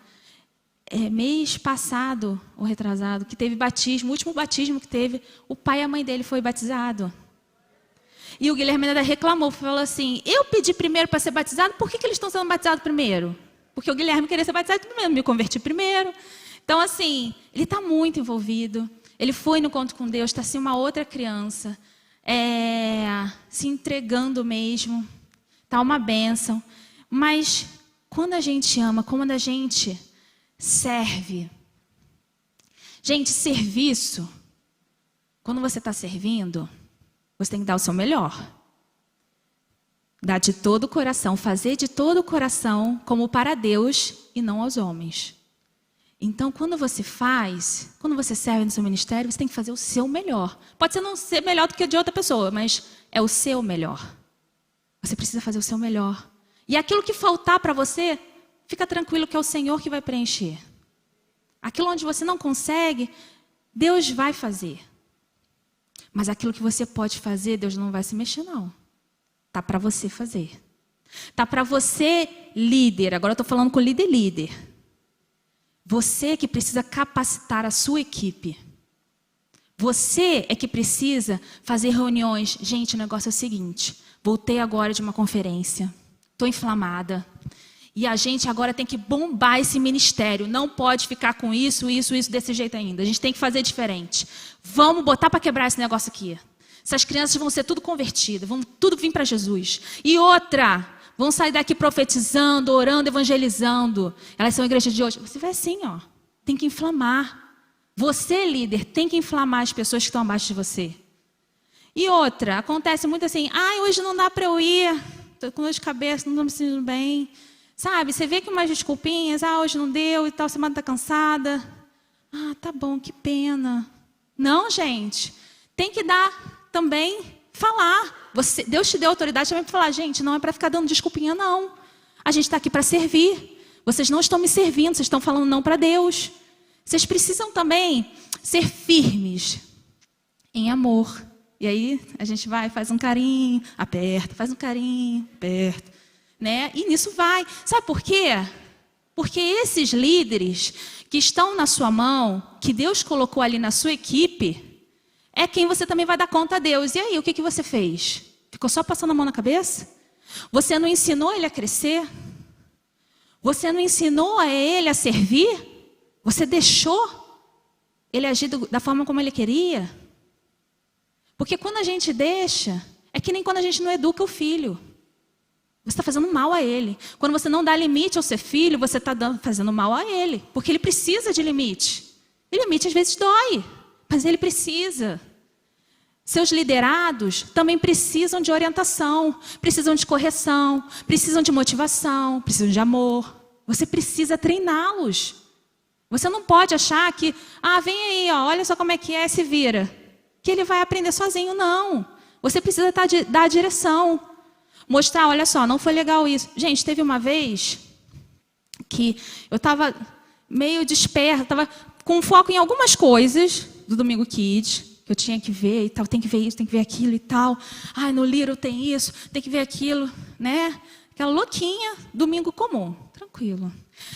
Speaker 2: Mês passado, ou retrasado, que teve batismo, o último batismo que teve, o pai e a mãe dele foi batizado. E o Guilherme ainda reclamou, falou assim, eu pedi primeiro para ser batizado, por que eles estão sendo batizados primeiro? Porque o Guilherme queria ser batizado primeiro, me converti primeiro. Então, assim, ele está muito envolvido. Ele foi no encontro com Deus, está assim uma outra criança, se entregando mesmo. Está uma bênção. Mas quando a gente ama, quando a gente serve. Gente, serviço, quando você está servindo, você tem que dar o seu melhor. Dar de todo o coração, fazer de todo o coração, como para Deus e não aos homens. Então, quando você serve no seu ministério, você tem que fazer o seu melhor. Pode ser não ser melhor do que o de outra pessoa, mas é o seu melhor. Você precisa fazer o seu melhor. E aquilo que faltar para você, fica tranquilo que é o Senhor que vai preencher. Aquilo onde você não consegue, Deus vai fazer. Mas aquilo que você pode fazer, Deus não vai se mexer, não. Tá para você fazer. Tá para você, líder. Agora eu estou falando com líder. Você que precisa capacitar a sua equipe Você é que precisa fazer reuniões. Gente, o negócio é o seguinte. Voltei agora de uma conferência. Estou inflamada. E a gente agora tem que bombar esse ministério. Não pode ficar com isso desse jeito ainda. A gente tem que fazer diferente. Vamos botar para quebrar esse negócio aqui. Essas crianças vão ser tudo convertidas. Vão tudo vir para Jesus. E outra, vão sair daqui profetizando, orando, evangelizando. Elas são a igreja de hoje. Você vai assim, ó. Tem que inflamar. Você, líder, tem que inflamar as pessoas que estão abaixo de você. E outra, acontece muito assim, hoje não dá para eu ir, estou com dor de cabeça, não estou me sentindo bem. Sabe, você vê que umas desculpinhas, hoje não deu e tal, semana está cansada. Tá bom, que pena. Não, gente, tem que dar também, falar. Deus te deu autoridade também para falar, gente, não é para ficar dando desculpinha, não. A gente está aqui para servir. Vocês não estão me servindo, vocês estão falando não para Deus. Vocês precisam também ser firmes em amor. E aí a gente vai, faz um carinho, aperta, faz um carinho, aperta, né? E nisso vai. Sabe por quê? Porque esses líderes que estão na sua mão, que Deus colocou ali na sua equipe, é quem você também vai dar conta a Deus. E aí, o que você fez? Ficou só passando a mão na cabeça? Você não ensinou ele a crescer? Você não ensinou a ele a servir? Você deixou ele agir da forma como ele queria? Porque quando a gente deixa, é que nem quando a gente não educa o filho. Você está fazendo mal a ele. Quando você não dá limite ao seu filho, você está fazendo mal a ele. Porque ele precisa de limite. E limite às vezes dói, mas ele precisa. Seus liderados também precisam de orientação, precisam de correção, precisam de motivação, precisam de amor. Você precisa treiná-los. Você não pode achar que, vem aí, olha só como é que se vira. Que ele vai aprender sozinho, não. Você precisa dar a direção. Mostrar, olha só, não foi legal isso. Gente, teve uma vez que eu estava meio dispersa, estava com foco em algumas coisas do Domingo Kids, que eu tinha que ver e tal, tem que ver isso, tem que ver aquilo e tal. No Little tem isso, tem que ver aquilo, né? Aquela louquinha, domingo comum, tranquilo.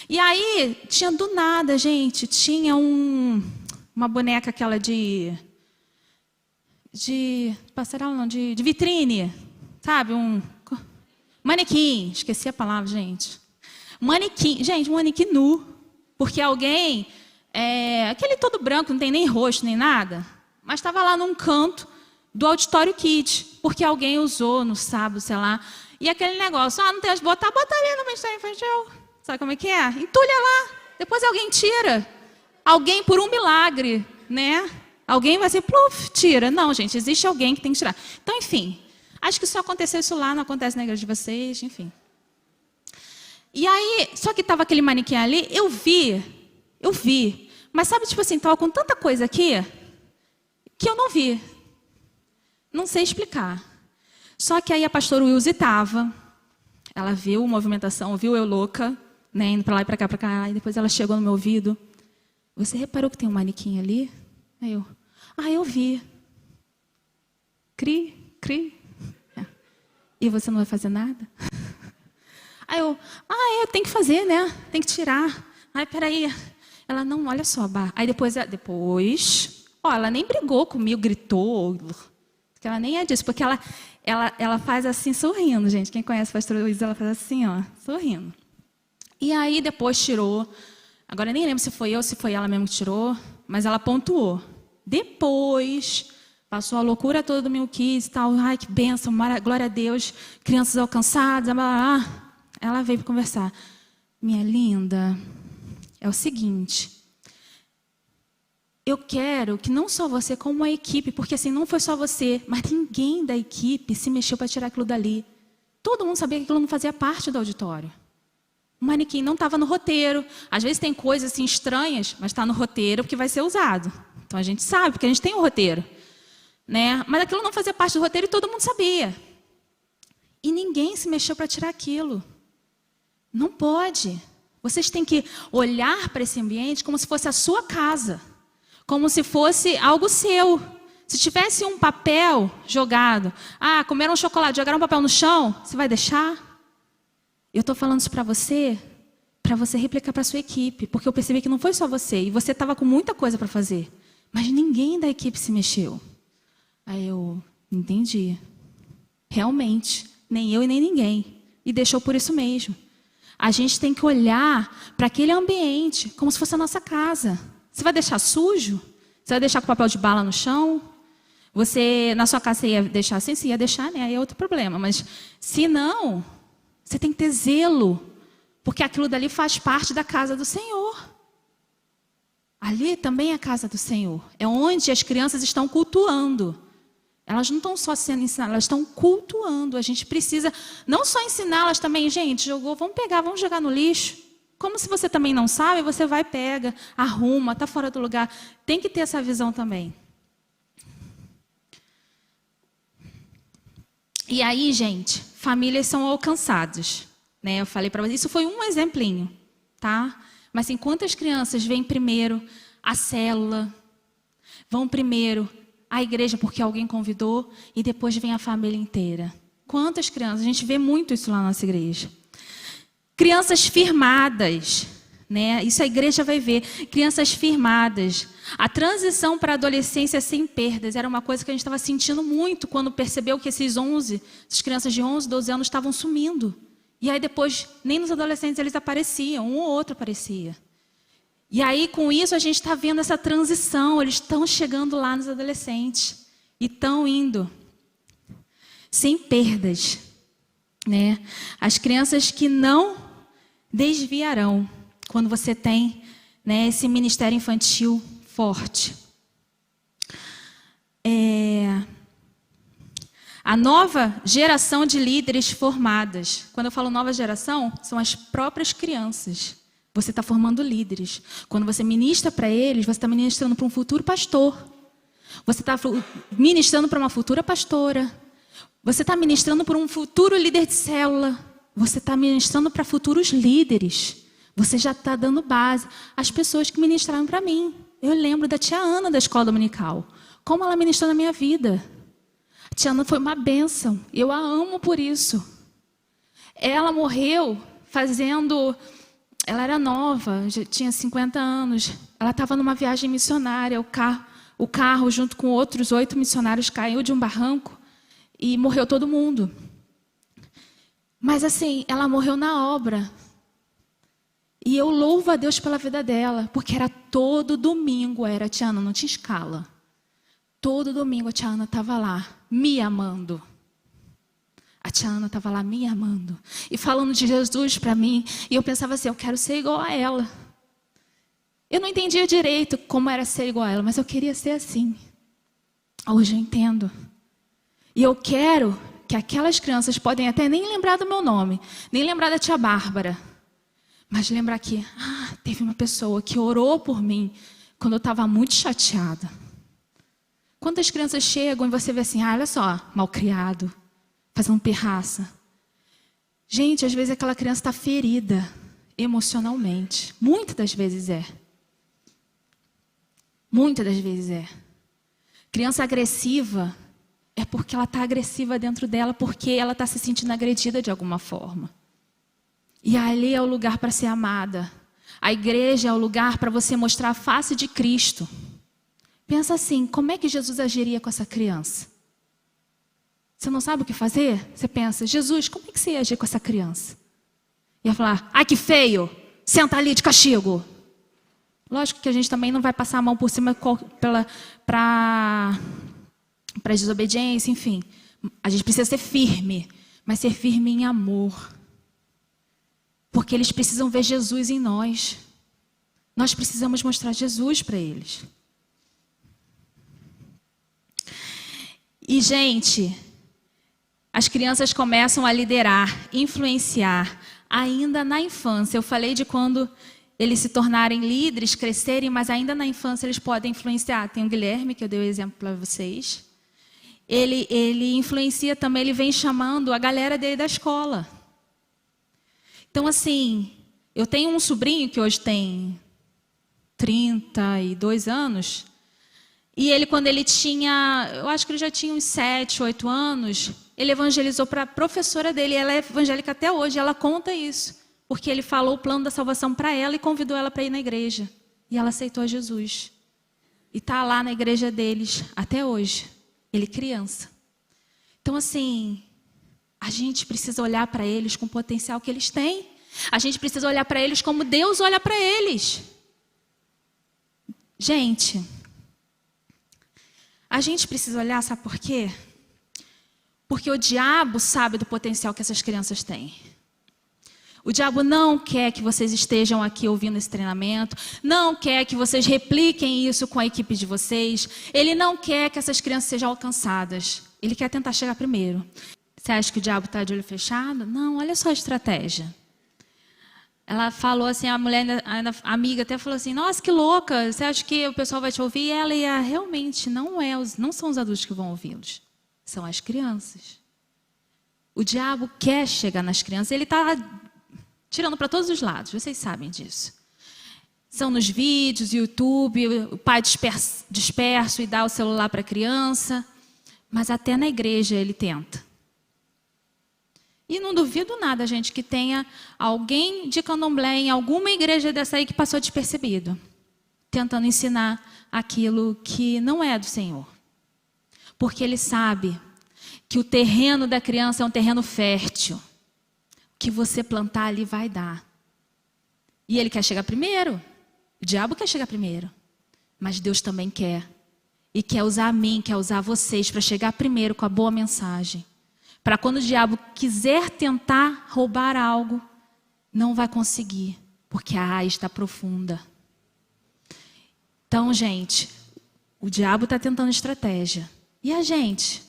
Speaker 2: E aí, tinha do nada, gente, tinha uma boneca aquela de passarela não, de vitrine, sabe? Um manequim, esqueci a palavra, gente. Manequim, gente, um manequim nu, porque alguém, aquele todo branco, não tem nem rosto, nem nada, mas estava lá num canto do auditório Kids, porque alguém usou no sábado, sei lá, e aquele negócio, não tem as bota ali no Ministério Infantil. Sabe como é que é? Entulha lá, depois alguém tira. Alguém por um milagre, né? Alguém vai ser, pluf, tira. Não, gente, existe alguém que tem que tirar. Então, enfim, acho que só aconteceu isso lá, não acontece na igreja de vocês, enfim. E aí, só que estava aquele manequim ali, eu vi. Mas sabe, tipo assim, estava com tanta coisa aqui, que eu não vi. Não sei explicar. Só que aí a pastora Wilze estava, ela viu a movimentação, viu eu louca, né, indo para lá e para cá, e depois ela chegou no meu ouvido. Você reparou que tem um manequim ali? Aí eu vi. Cri. E você não vai fazer nada? Aí eu tenho que fazer, né? Tem que tirar. Peraí. Ela, não, olha só, Bar. Aí depois, ela nem brigou comigo, gritou. Porque ela nem é disso, porque ela faz assim, sorrindo, gente. Quem conhece a pastora Luísa, ela faz assim, ó, sorrindo. E aí depois tirou. Agora eu nem lembro se foi eu ou se foi ela mesmo que tirou, mas ela pontuou. Depois, passou a loucura toda do meu Kids e tal. Ai, que bênção, glória a Deus. Crianças alcançadas, blá, blá, blá. Ela veio para conversar. Minha linda, é o seguinte. Eu quero que não só você, como a equipe, porque assim, não foi só você, mas ninguém da equipe se mexeu para tirar aquilo dali. Todo mundo sabia que aquilo não fazia parte do auditório. O manequim não estava no roteiro. Às vezes tem coisas assim estranhas, mas está no roteiro porque vai ser usado. Então a gente sabe, porque a gente tem um roteiro, né? Mas aquilo não fazia parte do roteiro e todo mundo sabia. E ninguém se mexeu para tirar aquilo. Não pode. Vocês têm que olhar para esse ambiente como se fosse a sua casa. Como se fosse algo seu. Se tivesse um papel jogado, comeram um chocolate, jogaram um papel no chão, você vai deixar? Eu estou falando isso para você replicar para a sua equipe, porque eu percebi que não foi só você, e você estava com muita coisa para fazer. Mas ninguém da equipe se mexeu. Aí eu entendi. Realmente, nem eu e nem ninguém. E deixou por isso mesmo. A gente tem que olhar para aquele ambiente como se fosse a nossa casa. Você vai deixar sujo? Você vai deixar com papel de bala no chão? Você, na sua casa, você ia deixar assim? Você ia deixar, né? Aí é outro problema. Mas, se não, você tem que ter zelo. Porque aquilo dali faz parte da casa do Senhor. Ali também é a casa do Senhor. É onde as crianças estão cultuando. Elas não estão só sendo ensinadas, elas estão cultuando. A gente precisa não só ensiná-las também. Gente, jogou, vamos pegar, vamos jogar no lixo. Como se você também não sabe, você vai, pega, arruma, está fora do lugar. Tem que ter essa visão também. E aí, gente, famílias são alcançadas. Né? Eu falei para vocês, isso foi um exemplinho, tá? Mas assim, quantas crianças vêm primeiro a célula, vão primeiro à igreja porque alguém convidou e depois vem a família inteira? Quantas crianças? A gente vê muito isso lá na nossa igreja. Crianças firmadas, né? Isso a igreja vai ver. Crianças firmadas. A transição para a adolescência sem perdas era uma coisa que a gente estava sentindo muito quando percebeu que essas crianças de 11, 12 anos estavam sumindo. E aí depois, nem nos adolescentes eles apareciam, um ou outro aparecia. E aí com isso a gente está vendo essa transição, eles estão chegando lá nos adolescentes. E estão indo. Sem perdas. Né? As crianças que não desviarão, quando você tem, né, esse ministério infantil forte. A nova geração de líderes formadas. Quando eu falo nova geração, são as próprias crianças. Você está formando líderes. Quando você ministra para eles, você está ministrando para um futuro pastor. Você está ministrando para uma futura pastora. Você está ministrando para um futuro líder de célula. Você está ministrando para futuros líderes. Você já está dando base às pessoas que ministraram para mim. Eu lembro da tia Ana da escola dominical. Como ela ministrou na minha vida. A tia Ana foi uma bênção. Eu a amo por isso. Ela morreu fazendo... Ela era nova, já tinha 50 anos. Ela estava numa viagem missionária. O carro, junto com outros 8 missionários, caiu de um barranco e morreu todo mundo. Mas assim, ela morreu na obra. E eu louvo a Deus pela vida dela, porque era todo domingo, a tia Ana não tinha escala. Todo domingo a tia Ana estava lá, me amando. A tia Ana estava lá me amando. E falando de Jesus para mim. E eu pensava assim, eu quero ser igual a ela. Eu não entendia direito como era ser igual a ela, mas eu queria ser assim. Hoje eu entendo. E eu quero que aquelas crianças podem até nem lembrar do meu nome, nem lembrar da tia Bárbara. Mas lembrar que teve uma pessoa que orou por mim quando eu estava muito chateada. Quantas crianças chegam e você vê assim, olha só, malcriado, fazendo pirraça. Gente, às vezes aquela criança está ferida emocionalmente. Muitas das vezes é. Muitas das vezes é. Criança agressiva é porque ela está agressiva dentro dela, porque ela está se sentindo agredida de alguma forma. E ali é o lugar para ser amada. A igreja é o lugar para você mostrar a face de Cristo. Pensa assim, como é que Jesus agiria com essa criança? Você não sabe o que fazer? Você pensa, Jesus, como é que você ia agir com essa criança? Ia falar, ai que feio, senta ali de castigo. Lógico que a gente também não vai passar a mão por cima para desobediência, enfim. A gente precisa ser firme, mas ser firme em amor. Porque eles precisam ver Jesus em nós. Nós precisamos mostrar Jesus para eles. E, gente, as crianças começam a liderar, influenciar, ainda na infância. Eu falei de quando eles se tornarem líderes, crescerem, mas ainda na infância eles podem influenciar. Tem o Guilherme, que eu dei o exemplo para vocês. Ele influencia também, ele vem chamando a galera dele da escola. Então, assim, eu tenho um sobrinho que hoje tem 32 anos. E ele, quando ele tinha, eu acho que ele já tinha uns 7, 8 anos, ele evangelizou para a professora dele. Ela é evangélica até hoje, ela conta isso. Porque ele falou o plano da salvação para ela e convidou ela para ir na igreja. E ela aceitou Jesus. e está lá na igreja deles até hoje. Ele criança. Então, assim, a gente precisa olhar para eles com o potencial que eles têm. A gente precisa olhar para eles como Deus olha para eles. Gente, a gente precisa olhar, sabe por quê? Porque o diabo sabe do potencial que essas crianças têm. O diabo não quer que vocês estejam aqui ouvindo esse treinamento, não quer que vocês repliquem isso com a equipe de vocês, ele não quer que essas crianças sejam alcançadas, ele quer tentar chegar primeiro. Você acha que o diabo está de olho fechado? Não, olha só a estratégia. Ela falou assim, a mulher, a amiga até falou assim, nossa, que louca, você acha que o pessoal vai te ouvir? E ela ia, realmente, não são os adultos que vão ouvi-los, são as crianças. O diabo quer chegar nas crianças, ele está tirando para todos os lados, vocês sabem disso. São nos vídeos, YouTube, o pai disperso e dá o celular para a criança, mas até na igreja ele tenta. E não duvido nada, gente, que tenha alguém de candomblé em alguma igreja dessa aí que passou despercebido, tentando ensinar aquilo que não é do Senhor. Porque ele sabe que o terreno da criança é um terreno fértil. O que você plantar ali vai dar. E ele quer chegar primeiro. O diabo quer chegar primeiro. Mas Deus também quer. E quer usar a mim, quer usar vocês para chegar primeiro com a boa mensagem. Para quando o diabo quiser tentar roubar algo, não vai conseguir, porque a raiz está profunda. Então, gente, o diabo está tentando estratégia. E a gente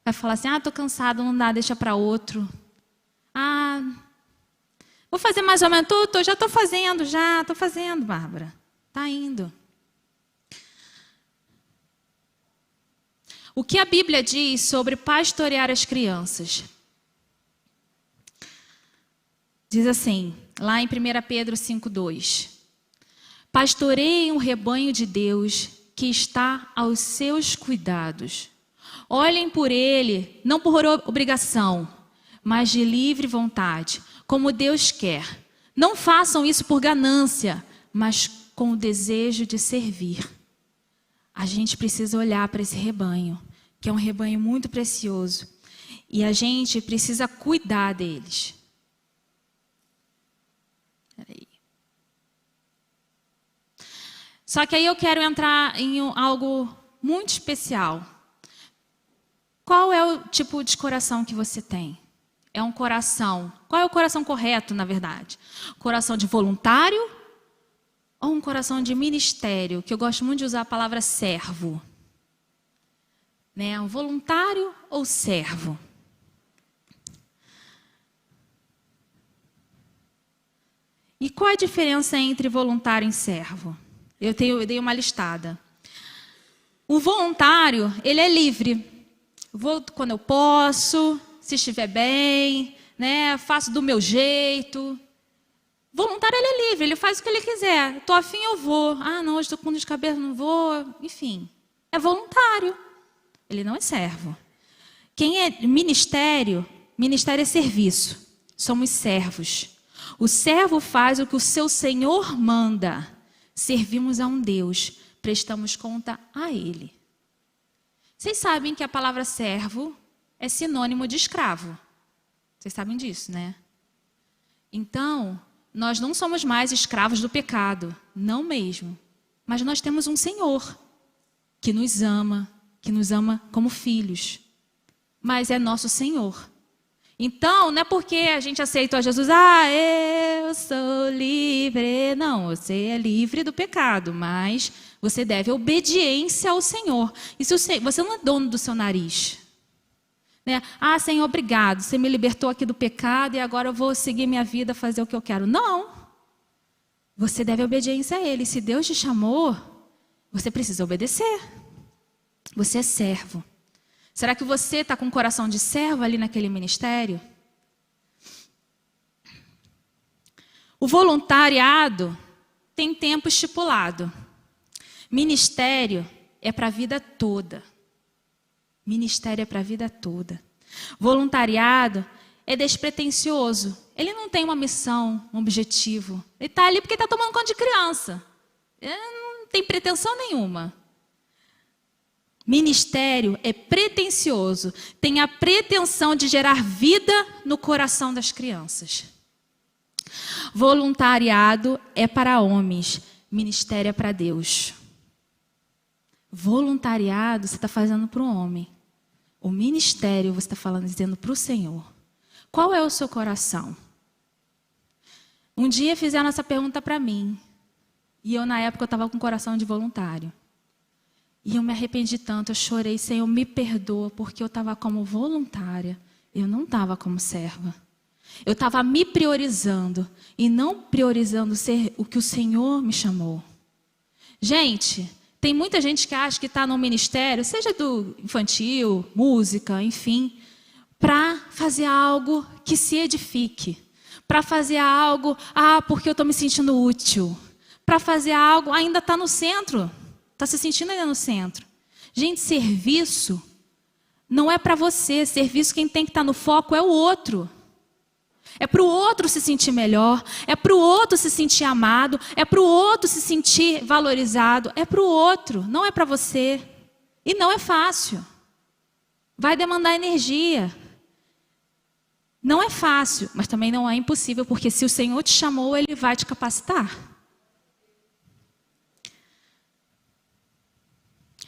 Speaker 2: vai falar assim, estou cansado, não dá, deixa para outro. Vou fazer mais ou menos, já estou fazendo, Bárbara. Está indo. O que a Bíblia diz sobre pastorear as crianças? Diz assim, lá em 1 Pedro 5,2. Pastoreiem um rebanho de Deus que está aos seus cuidados. Olhem por ele, não por obrigação, mas de livre vontade, como Deus quer. Não façam isso por ganância, mas com o desejo de servir. A gente precisa olhar para esse rebanho, que é um rebanho muito precioso. E a gente precisa cuidar deles. Peraí. Só que aí eu quero entrar em algo muito especial. Qual é o tipo de coração que você tem? É um coração... Qual é o coração correto, na verdade? Coração de voluntário ou um coração de ministério? Que eu gosto muito de usar a palavra servo. Né? Um voluntário ou servo? E qual a diferença entre voluntário e servo? Eu dei uma listada. O voluntário, ele é livre. Vou quando eu posso, se estiver bem, né? Faço do meu jeito. Voluntário, ele é livre, ele faz o que ele quiser. Estou afim, eu vou. Não, hoje estou com dor de cabeça, não vou. Enfim, é voluntário. Ele não é servo. Quem é ministério? Ministério é serviço. Somos servos. O servo faz o que o seu Senhor manda. Servimos a um Deus. Prestamos conta a Ele. Vocês sabem que a palavra servo é sinônimo de escravo. Vocês sabem disso, né? Então, nós não somos mais escravos do pecado. Não mesmo. Mas nós temos um Senhor que nos ama como filhos, mas é nosso Senhor. Então, não é porque a gente aceitou a Jesus, eu sou livre. Não, você é livre do pecado, mas você deve obediência ao Senhor. E se você não é dono do seu nariz, né? Senhor, obrigado, você me libertou aqui do pecado e agora eu vou seguir minha vida, fazer o que eu quero. Não, você deve obediência a Ele. Se Deus te chamou, você precisa obedecer. Você é servo. Será que você está com um coração de servo ali naquele ministério? O voluntariado tem tempo estipulado. Ministério é para a vida toda. Ministério é para a vida toda. Voluntariado é despretensioso. Ele não tem uma missão, um objetivo. Ele está ali porque está tomando conta de criança. Ele não tem pretensão nenhuma. Ministério é pretensioso, tem a pretensão de gerar vida no coração das crianças. Voluntariado é para homens, ministério é para Deus. Voluntariado você está fazendo para o homem. O ministério você está dizendo para o Senhor. Qual é o seu coração? Um dia fizeram essa pergunta para mim. E eu, na época, eu estava com coração de voluntário. E eu me arrependi tanto, eu chorei, Senhor, me perdoa, porque eu estava como voluntária, eu não estava como serva. Eu estava me priorizando e não priorizando ser o que o Senhor me chamou. Gente, tem muita gente que acha que está no ministério, seja do infantil, música, enfim, para fazer algo que se edifique. Para fazer algo, porque eu estou me sentindo útil. Para fazer algo, ainda está no centro. Está se sentindo ainda no centro. Gente, serviço não é para você. Serviço, quem tem que estar no foco é o outro. É para o outro se sentir melhor. É para o outro se sentir amado. É para o outro se sentir valorizado. É para o outro, não é para você. E não é fácil. Vai demandar energia. Não é fácil, mas também não é impossível, porque se o Senhor te chamou, Ele vai te capacitar.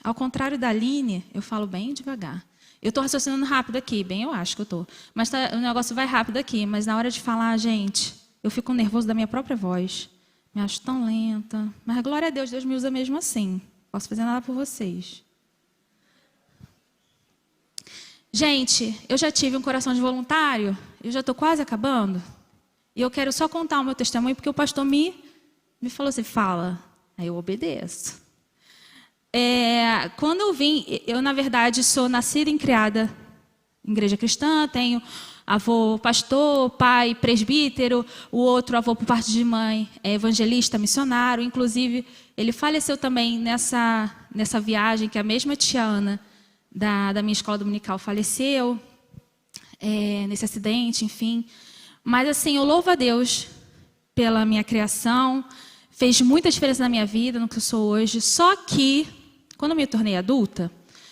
Speaker 2: Ao contrário da Aline, eu falo bem devagar. Eu estou raciocinando rápido aqui, bem eu acho que eu estou. Mas o negócio vai rápido aqui, mas na hora de falar, gente, eu fico nervoso da minha própria voz. Me acho tão lenta. Mas glória a Deus, Deus me usa mesmo assim. Não posso fazer nada por vocês. Gente, eu já tive um coração de voluntário, eu já estou quase acabando. E eu quero só contar o meu testemunho, porque o pastor me falou assim, fala. Aí eu obedeço. Quando eu vim, eu na verdade sou nascida e criada em igreja cristã, tenho avô pastor, pai presbítero, o outro avô por parte de mãe é evangelista, missionário, inclusive ele faleceu também nessa viagem, que a mesma tia Ana da minha escola dominical faleceu, nesse acidente, enfim. Mas assim, eu louvo a Deus pela minha criação, fez muita diferença na minha vida, no que eu sou hoje, só que quando eu me tornei adulta,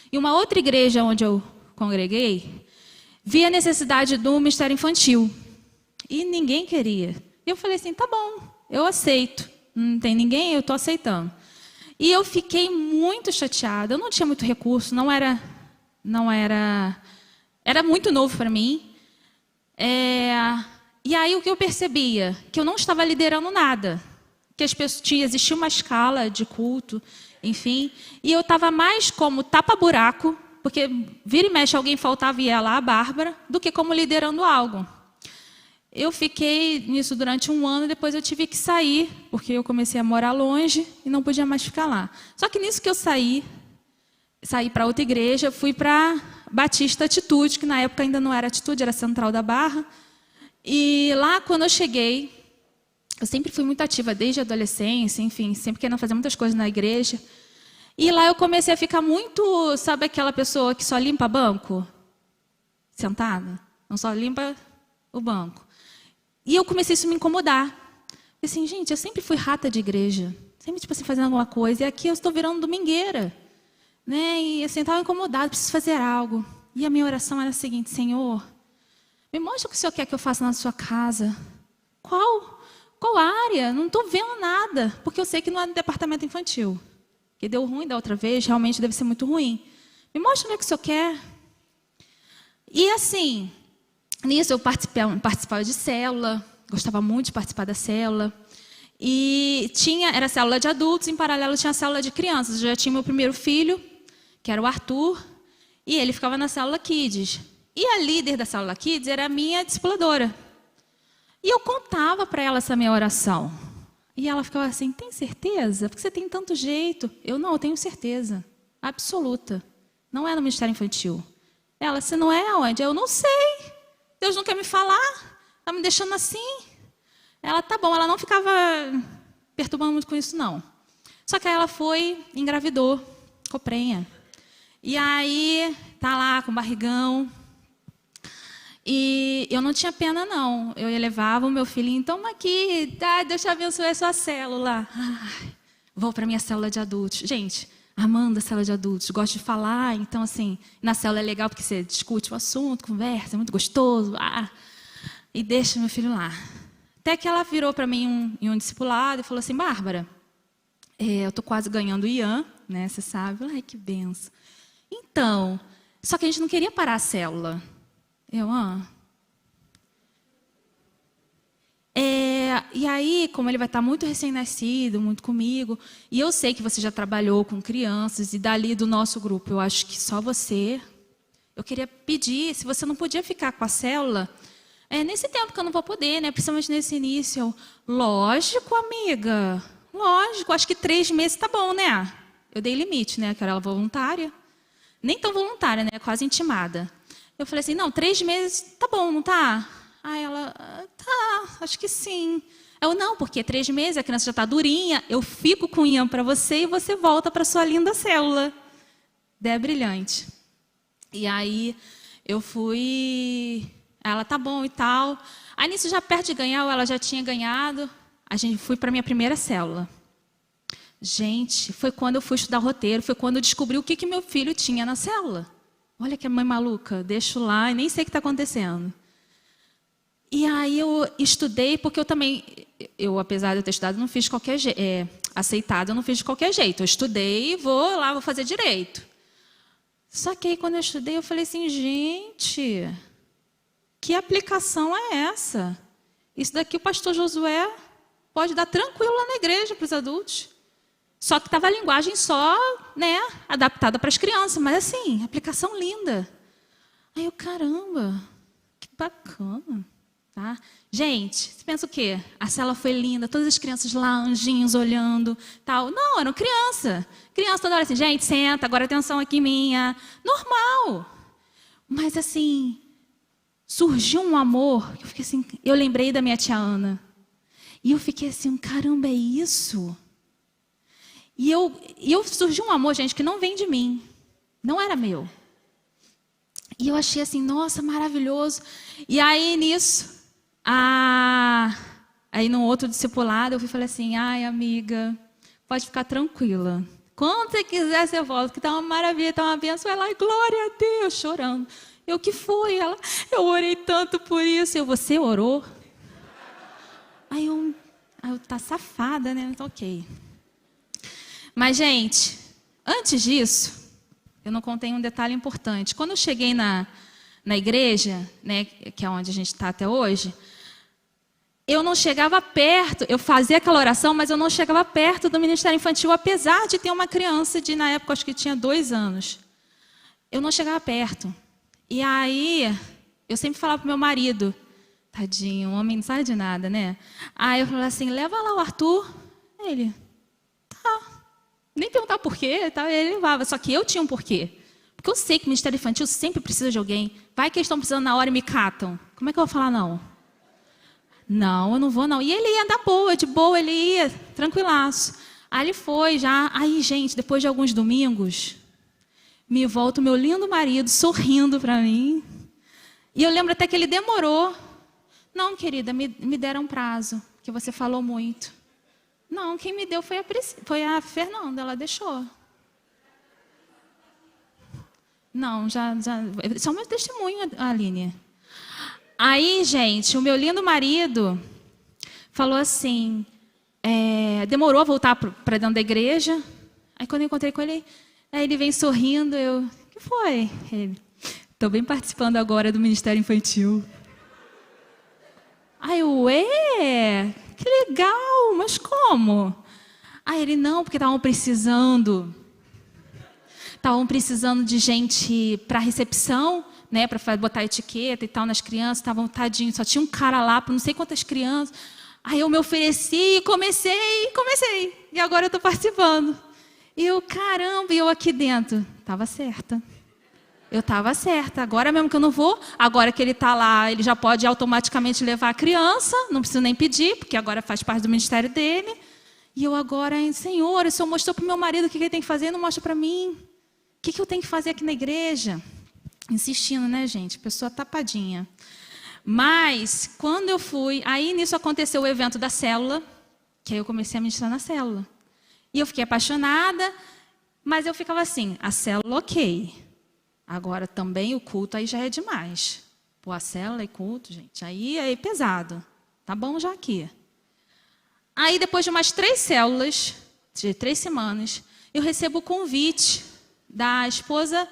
Speaker 2: em uma outra igreja onde eu congreguei, vi a necessidade do ministério infantil. E ninguém queria. E eu falei assim, tá bom, eu aceito. Não tem ninguém, eu estou aceitando. E eu fiquei muito chateada. Eu não tinha muito recurso, era muito novo para mim. E aí o que eu percebia? Que eu não estava liderando nada. Que existia uma escala de culto, enfim, e eu estava mais como tapa-buraco, porque vira e mexe alguém faltava e ia lá, a Bárbara, do que como liderando algo. Eu fiquei nisso durante 1 ano, depois eu tive que sair, porque eu comecei a morar longe e não podia mais ficar lá. Só que nisso que eu saí para outra igreja, fui para Batista Atitude, que na época ainda não era Atitude, era Central da Barra. E lá, quando eu cheguei, eu sempre fui muito ativa, desde a adolescência, enfim, sempre querendo fazer muitas coisas na igreja. E lá eu comecei a ficar muito, sabe aquela pessoa que só limpa banco? Sentada? Não só limpa o banco. E eu comecei isso a me incomodar. E assim, gente, eu sempre fui rata de igreja. Sempre, tipo assim, fazendo alguma coisa. E aqui eu estou virando domingueira. Né? E assim, estava incomodada, preciso fazer algo. E a minha oração era a seguinte, Senhor, me mostra o que o Senhor quer que eu faça na sua casa. Qual área? Não estou vendo nada, porque eu sei que não é no departamento infantil. Que deu ruim da outra vez, realmente deve ser muito ruim. Me mostra o que o Senhor quer. E assim, nisso eu participava de célula, gostava muito de participar da célula. E era célula de adultos, em paralelo tinha a célula de crianças. Eu já tinha meu primeiro filho, que era o Arthur, e ele ficava na célula Kids. E a líder da célula Kids era a minha discipuladora. E eu contava para ela essa minha oração. E ela ficava assim, tem certeza? Porque você tem tanto jeito. Eu tenho certeza. Absoluta. Não é no Ministério Infantil. Ela, você não é aonde? Eu não sei. Deus não quer me falar. Está me deixando assim. Ela, tá bom. Ela não ficava perturbando muito com isso, não. Só que aí ela foi, engravidou. Ficou prenha. E aí, tá lá com barrigão. E eu não tinha pena, não. Eu levava o meu filhinho, toma aqui, tá, Deus te abençoe a sua célula. Vou para minha célula de adultos. Gente, amando a célula de adultos, gosto de falar, então assim, na célula é legal porque você discute o assunto, conversa, é muito gostoso, e deixa meu filho lá. Até que ela virou para mim em um discipulado e falou assim, Bárbara, eu estou quase ganhando o Ian, né, você sabe, ai que benção. Então, só que a gente não queria parar a célula. E aí, como ele vai estar muito recém-nascido, muito comigo, e eu sei que você já trabalhou com crianças, e dali do nosso grupo, eu acho que só você, eu queria pedir, se você não podia ficar com a célula, nesse tempo que eu não vou poder, né? Principalmente nesse início. Lógico, amiga, lógico, acho que 3 meses tá bom, né? Eu dei limite, né? Que era ela voluntária, nem tão voluntária, né? Quase intimada. Eu falei assim, não, 3 meses tá bom, não tá? Aí ela, tá, acho que sim. Eu, não, porque 3 meses, a criança já está durinha, eu fico com o Ian para você e você volta para sua linda célula. Ideia brilhante. E aí eu fui, ela, tá bom e tal. Aí nisso, já perto de ganhar, ou ela já tinha ganhado, fui para a minha primeira célula. Gente, foi quando eu fui estudar roteiro, foi quando eu descobri o que meu filho tinha na célula. Olha que mãe maluca, deixo lá e nem sei o que está acontecendo. E aí eu estudei, porque eu também, apesar de eu ter estudado, não fiz de qualquer jeito, aceitado, eu não fiz de qualquer jeito. Eu estudei e vou fazer direito. Só que aí quando eu estudei, eu falei assim, gente, que aplicação é essa? Isso daqui o pastor Josué pode dar tranquilo lá na igreja para os adultos. Só que estava a linguagem só, né, adaptada para as crianças, mas assim, aplicação linda. Aí eu, caramba, que bacana. Tá? Gente, você pensa o quê? A célula foi linda, todas as crianças lá, anjinhos olhando, tal. Não, eram criança. Criança toda hora assim, gente, senta, agora atenção aqui minha. Normal. Mas assim, surgiu um amor, eu fiquei assim, eu lembrei da minha tia Ana. E eu fiquei assim, caramba, é isso? E surgiu um amor, gente, que não vem de mim. Não era meu. E eu achei assim, nossa, maravilhoso. E aí, nisso, aí no outro discipulado, eu falei assim, ai, amiga, pode ficar tranquila. Quando você quiser, você volta, que tá uma maravilha, tá uma bênção. Ela, ai, glória a Deus, chorando. Eu, que foi? Ela, eu orei tanto por isso. Você orou? Aí eu, tá safada, né? Então, ok. Mas, gente, antes disso, eu não contei um detalhe importante. Quando eu cheguei na igreja, né, que é onde a gente está até hoje, eu não chegava perto, eu fazia aquela oração, mas eu não chegava perto do Ministério Infantil, apesar de ter uma criança na época, acho que tinha 2 anos. Eu não chegava perto. E aí, eu sempre falava para o meu marido, tadinho, o homem não sabe de nada, né? Aí eu falava assim, leva lá o Arthur. Ele, tá. Nem perguntava por quê, tá? Ele levava, só que eu tinha um porquê. Porque eu sei que o Ministério Infantil sempre precisa de alguém. Vai que eles estão precisando na hora e me catam. Como é que eu vou falar não? Não, eu não vou não. E ele ia dar boa, de boa, ele ia, tranquilaço. Aí ele foi já. Aí, gente, depois de alguns domingos, me volta o meu lindo marido sorrindo para mim. E eu lembro até que ele demorou. Não, querida, me deram um prazo, que você falou muito. Não, quem me deu foi a Fernanda, ela deixou. Não, já. Isso é o meu testemunho, Aline. Aí, gente, o meu lindo marido falou assim, demorou a voltar para dentro da igreja. Aí, quando eu encontrei com ele, aí ele vem sorrindo, eu, o que foi? Ele, estou bem participando agora do Ministério Infantil. Aí eu, que legal, mas como? Aí ele, não, porque estavam precisando de gente para recepção, né, para botar etiqueta e tal nas crianças, estavam tadinhos, só tinha um cara lá para não sei quantas crianças. Aí eu me ofereci e comecei, e agora eu estou participando. E eu, caramba, e eu aqui dentro, estava certa. Eu estava certa, agora mesmo que eu não vou, agora que ele está lá, ele já pode automaticamente levar a criança, não preciso nem pedir, porque agora faz parte do ministério dele. E eu agora, Senhor, o Senhor mostrou para o meu marido o que ele tem que fazer, não mostra para mim. O que eu tenho que fazer aqui na igreja? Insistindo, né, gente? Pessoa tapadinha. Mas, quando eu fui, aí nisso aconteceu o evento da célula, que aí eu comecei a ministrar na célula. E eu fiquei apaixonada, Mas eu ficava assim, a célula ok. Agora também o culto aí já é demais. Pô, a célula e culto, gente, aí é pesado. Tá bom já aqui. Aí depois de umas 3 células, de 3 semanas, eu recebo o convite da esposa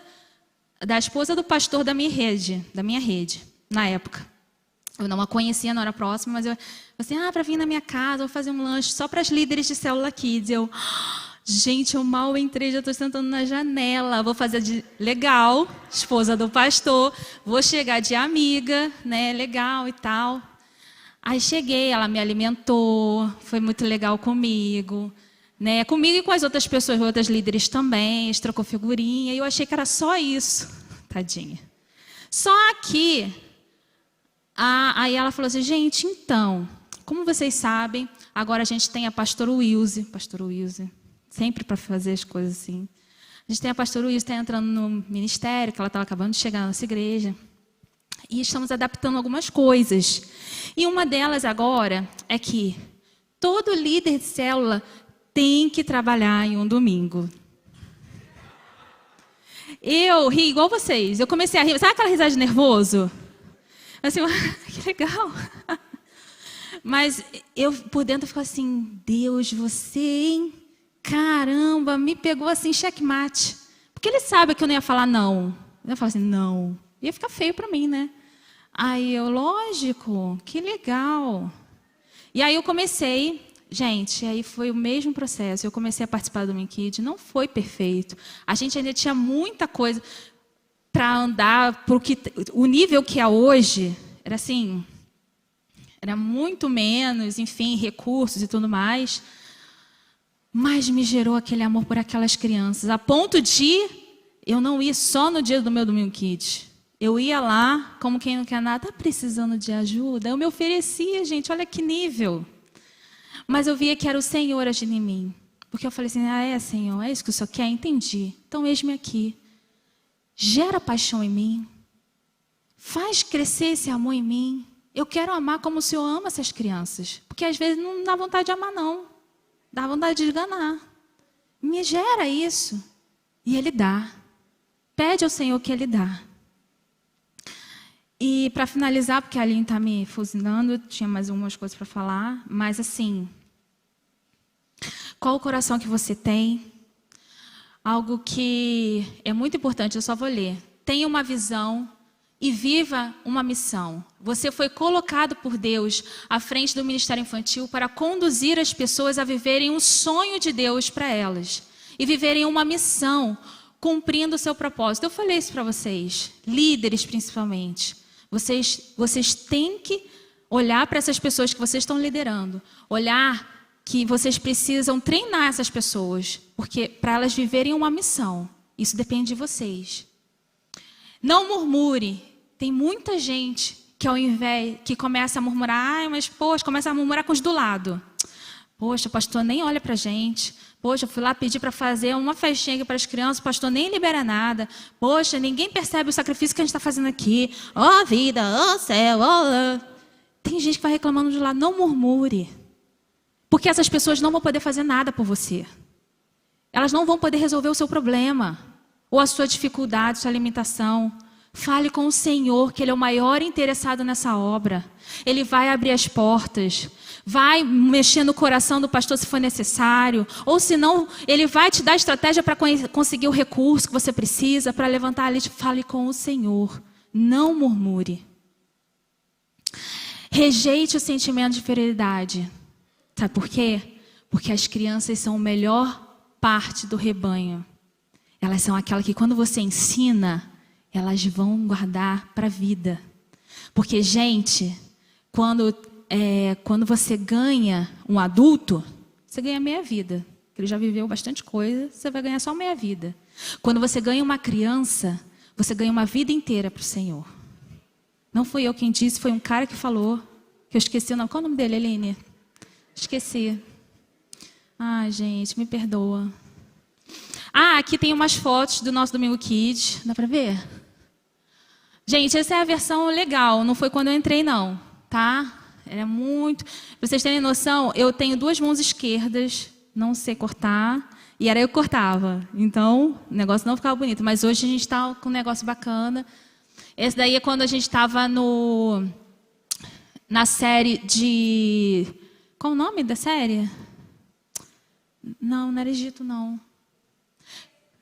Speaker 2: do pastor da minha rede, na época. Eu não a conhecia, não era próxima, mas eu assim, para vir na minha casa, vou fazer um lanche só para as líderes de célula kids. Eu, gente, eu mal entrei, já estou sentando na janela, vou fazer de legal, esposa do pastor, vou chegar de amiga, né, legal e tal. Aí cheguei, ela me alimentou, foi muito legal comigo, né, comigo e com as outras pessoas, outras líderes também, a gente trocou figurinha, e eu achei que era só isso, tadinha. Só que, aí ela falou assim, gente, então, como vocês sabem, agora a gente tem a pastora Wilze, sempre para fazer as coisas assim. A gente tem a pastora Wilze, está entrando no ministério, que ela estava acabando de chegar na nossa igreja. E estamos adaptando algumas coisas. E uma delas agora é que todo líder de célula tem que trabalhar em um domingo. Eu ri igual vocês. Eu comecei a rir. Sabe aquela risada de nervoso? Assim, que legal. Mas eu por dentro fico assim, Deus, você, hein? Caramba, me pegou assim, checkmate. Porque ele sabe que eu não ia falar não. Eu ia falar assim, não. Ia ficar feio para mim, né? Aí eu, lógico, que legal. E aí eu comecei, gente, aí foi o mesmo processo. Eu comecei a participar do Minkid, não foi perfeito. A gente ainda tinha muita coisa para andar, porque o nível que é hoje era assim, era muito menos, enfim, recursos e tudo mais. Mas me gerou aquele amor por aquelas crianças, a ponto de eu não ir só no dia do meu Domingo Kids. Eu ia lá, como quem não quer nada, está precisando de ajuda? Eu me oferecia, gente, olha que nível. Mas eu via que era o Senhor agindo em mim. Porque eu falei assim, Senhor, é isso que o Senhor quer? Entendi. Então, eis-me aqui. Gera paixão em mim. Faz crescer esse amor em mim. Eu quero amar como o Senhor ama essas crianças. Porque às vezes não dá vontade de amar, não. Dá vontade de enganar. Me gera isso. E Ele dá. Pede ao Senhor que Ele dá. E para finalizar, porque a Aline está me fuzilando, tinha mais algumas coisas para falar, mas assim, qual o coração que você tem? Algo que é muito importante, eu só vou ler. Tenha uma visão e viva uma missão. Você foi colocado por Deus à frente do Ministério Infantil para conduzir as pessoas a viverem um sonho de Deus para elas e viverem uma missão, cumprindo o seu propósito. Eu falei isso para vocês, líderes principalmente. Vocês têm que olhar para essas pessoas que vocês estão liderando, olhar que vocês precisam treinar essas pessoas, porque para elas viverem uma missão, isso depende de vocês. Não murmure. Tem muita gente que ao invés que começa a murmurar, mas poxa, começa a murmurar com os do lado. Poxa, o pastor nem olha para a gente. Poxa, eu fui lá pedir para fazer uma festinha aqui para as crianças, o pastor nem libera nada. Poxa, ninguém percebe o sacrifício que a gente está fazendo aqui. Ó vida, ó céu, ó... Tem gente que vai reclamando de lá, não murmure. Porque essas pessoas não vão poder fazer nada por você. Elas não vão poder resolver o seu problema, ou a sua dificuldade, sua limitação. Fale com o Senhor, que Ele é o maior interessado nessa obra. Ele vai abrir as portas, vai mexer no coração do pastor se for necessário, ou se não, Ele vai te dar estratégia para conseguir o recurso que você precisa, para levantar ali. Fale com o Senhor, não murmure. Rejeite o sentimento de inferioridade. Sabe por quê? Porque as crianças são a melhor parte do rebanho. Elas são aquelas que quando você ensina, elas vão guardar para a vida. Porque, gente, quando você ganha um adulto, você ganha meia vida. Ele já viveu bastante coisa, você vai ganhar só meia vida. Quando você ganha uma criança, você ganha uma vida inteira para o Senhor. Não fui eu quem disse, foi um cara que falou, que eu esqueci o nome. Qual é o nome dele, Eline? Esqueci. Ai, gente, me perdoa. Aqui tem umas fotos do nosso Domingo Kids. Dá para ver? Gente, essa é a versão legal. Não foi quando eu entrei, não. Tá? Era muito... Pra vocês terem noção, eu tenho 2 mãos esquerdas. Não sei cortar. e era eu que cortava. Então, o negócio não ficava bonito. Mas hoje a gente está com um negócio bacana. Esse daí é quando a gente estava na série de... Qual o nome da série? Não era Egito, não.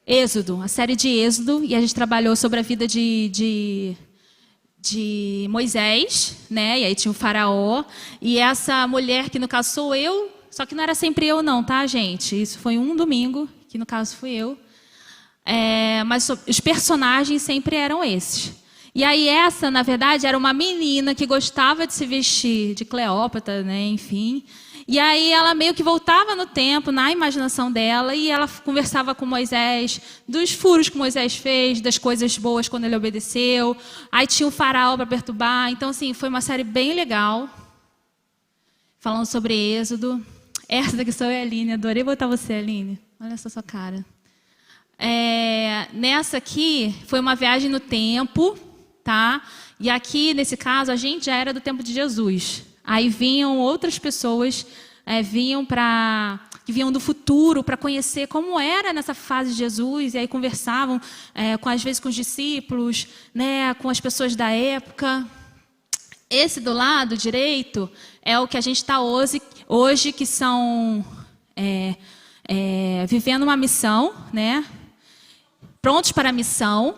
Speaker 2: Êxodo, a série de Êxodo. E a gente trabalhou sobre a vida de Moisés, né? E aí tinha o faraó. E essa mulher, que no caso sou eu, só que não era sempre eu não, tá, gente? Isso foi um domingo, que no caso fui eu. Mas os personagens sempre eram esses. E aí essa, na verdade, era uma menina que gostava de se vestir de Cleópatra, né? Enfim. E aí ela meio que voltava no tempo, na imaginação dela, e ela conversava com Moisés, dos furos que Moisés fez, das coisas boas quando ele obedeceu. Aí tinha o faraó para perturbar. Então, assim, foi uma série bem legal, falando sobre Êxodo. Essa daqui sou eu, Aline. Adorei botar você, Aline. Olha essa sua cara. Nessa aqui, foi uma viagem no tempo, tá? E aqui, nesse caso, a gente já era do tempo de Jesus. Aí vinham outras pessoas, que vinham do futuro para conhecer como era nessa fase de Jesus, e aí conversavam, às vezes com os discípulos, né, com as pessoas da época. Esse do lado direito é o que a gente está hoje, que são vivendo uma missão, né, prontos para a missão.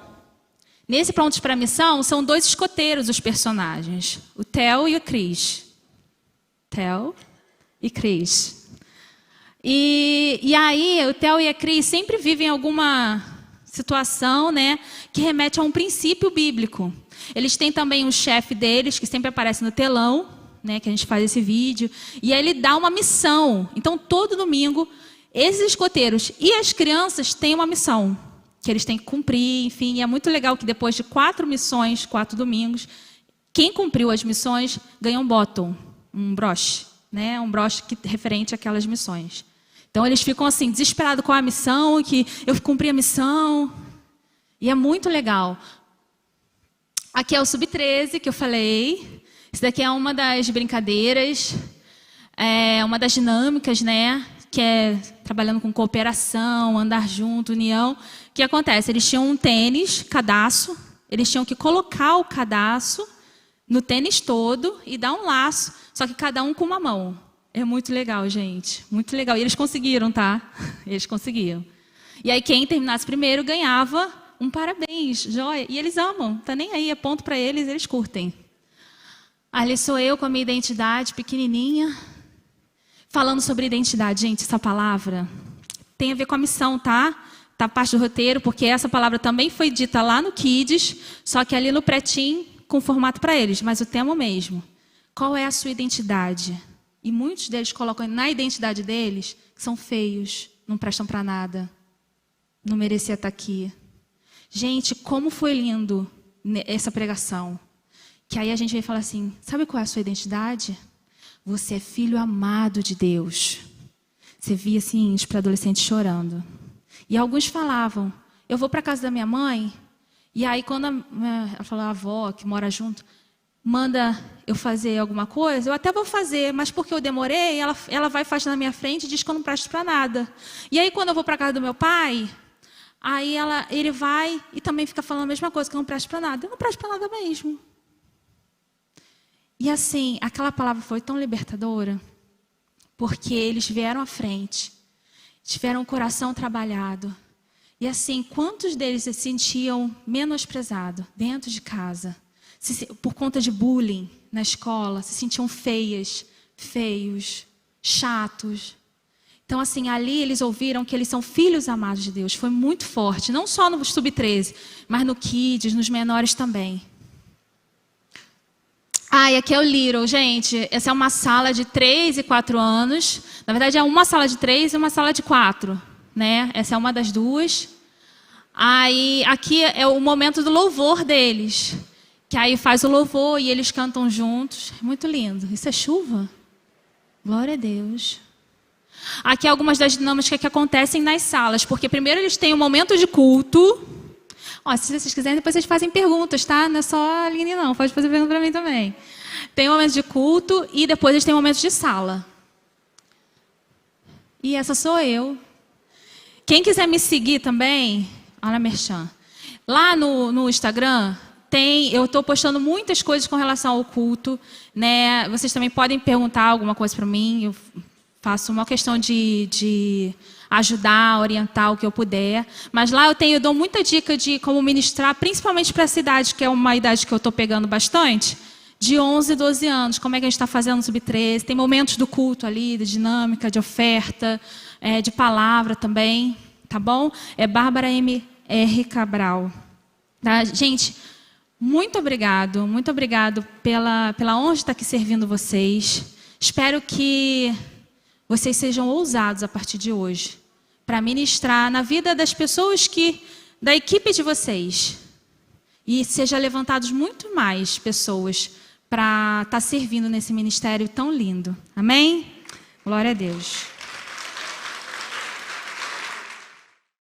Speaker 2: Nesse prontos para a missão, são 2 escoteiros os personagens, o Theo e o Cris. Theo e Cris. E aí, o Theo e a Cris sempre vivem alguma situação, né, que remete a um princípio bíblico. Eles têm também um chefe deles, que sempre aparece no telão, né, que a gente faz esse vídeo, e aí ele dá uma missão. Então, todo domingo, esses escoteiros e as crianças têm uma missão, que eles têm que cumprir, enfim. E é muito legal que depois de 4 missões, 4 domingos, quem cumpriu as missões ganha um bottom, um broche, né? Um broche referente àquelas missões. Então, eles ficam assim, desesperados com a missão, que eu cumpri a missão. E é muito legal. Aqui é o Sub-13, que eu falei. Isso daqui é uma das brincadeiras, uma das dinâmicas, né? Que é trabalhando com cooperação, andar junto, união. O que acontece? Eles tinham um tênis, cadastro. Eles tinham que colocar o cadastro no tênis todo e dar um laço, só que cada um com uma mão. É muito legal, gente. Muito legal. E eles conseguiram, tá? Eles conseguiram. E aí quem terminasse primeiro ganhava um parabéns, joia. E eles amam, tá nem aí, é ponto para eles, eles curtem. Ali sou eu com a minha identidade pequenininha, falando sobre identidade. Gente, essa palavra tem a ver com a missão, tá? Tá parte do roteiro, porque essa palavra também foi dita lá no Kids, só que ali no Pretinho, com formato para eles, mas o tema mesmo. Qual é a sua identidade? E muitos deles colocam na identidade deles que são feios, não prestam para nada, não merecia estar aqui. Gente, como foi lindo essa pregação. Que aí a gente vem falar assim, sabe qual é a sua identidade? Você é filho amado de Deus. Você via assim, os pré-adolescentes chorando. E alguns falavam, eu vou para a casa da minha mãe, e aí quando ela falou, a avó que mora junto, manda eu fazer alguma coisa, eu até vou fazer, mas porque eu demorei, ela vai fazer na minha frente e diz que eu não presto para nada. E aí quando eu vou para a casa do meu pai, aí ele vai e também fica falando a mesma coisa, que eu não presto para nada. Eu não presto para nada mesmo. E assim, aquela palavra foi tão libertadora, porque eles vieram à frente, tiveram o coração trabalhado. E assim, quantos deles se sentiam menosprezados dentro de casa, por conta de bullying na escola, se sentiam feios, chatos. Então assim, ali eles ouviram que eles são filhos amados de Deus. Foi muito forte, não só no Sub-13, mas no Kids, nos menores também. E aqui é o Little, gente. Essa é uma sala de 3 e 4 anos. Na verdade, é uma sala de 3 e uma sala de 4. Né? Essa é uma das duas. Aí, aqui é o momento do louvor deles. Que aí faz o louvor e eles cantam juntos. Muito lindo. Isso é chuva? Glória a Deus. Aqui algumas das dinâmicas que acontecem nas salas. Porque primeiro eles têm um momento de culto. Se vocês quiserem, depois vocês fazem perguntas, tá? Não é só a Aline, não. Pode fazer pergunta para mim também. Tem momentos de culto e depois eles têm momentos de sala. E essa sou eu. Quem quiser me seguir também, olha a merchan. Lá no Instagram, eu estou postando muitas coisas com relação ao culto, né? Vocês também podem perguntar alguma coisa para mim. Eu faço uma questão de ajudar, orientar o que eu puder. Mas lá eu dou muita dica de como ministrar, principalmente para essa idade, que é uma idade que eu estou pegando bastante, de 11, 12 anos. Como é que a gente está fazendo sub-13. Tem momentos do culto ali, de dinâmica, de oferta, de palavra também, tá bom? É Bárbara M.R. Cabral. Tá? Gente, muito obrigado pela honra de estar aqui servindo vocês. Espero que vocês sejam ousados a partir de hoje para ministrar na vida das pessoas da equipe de vocês. E seja levantados muito mais pessoas para estar servindo nesse ministério tão lindo. Amém? Glória a Deus.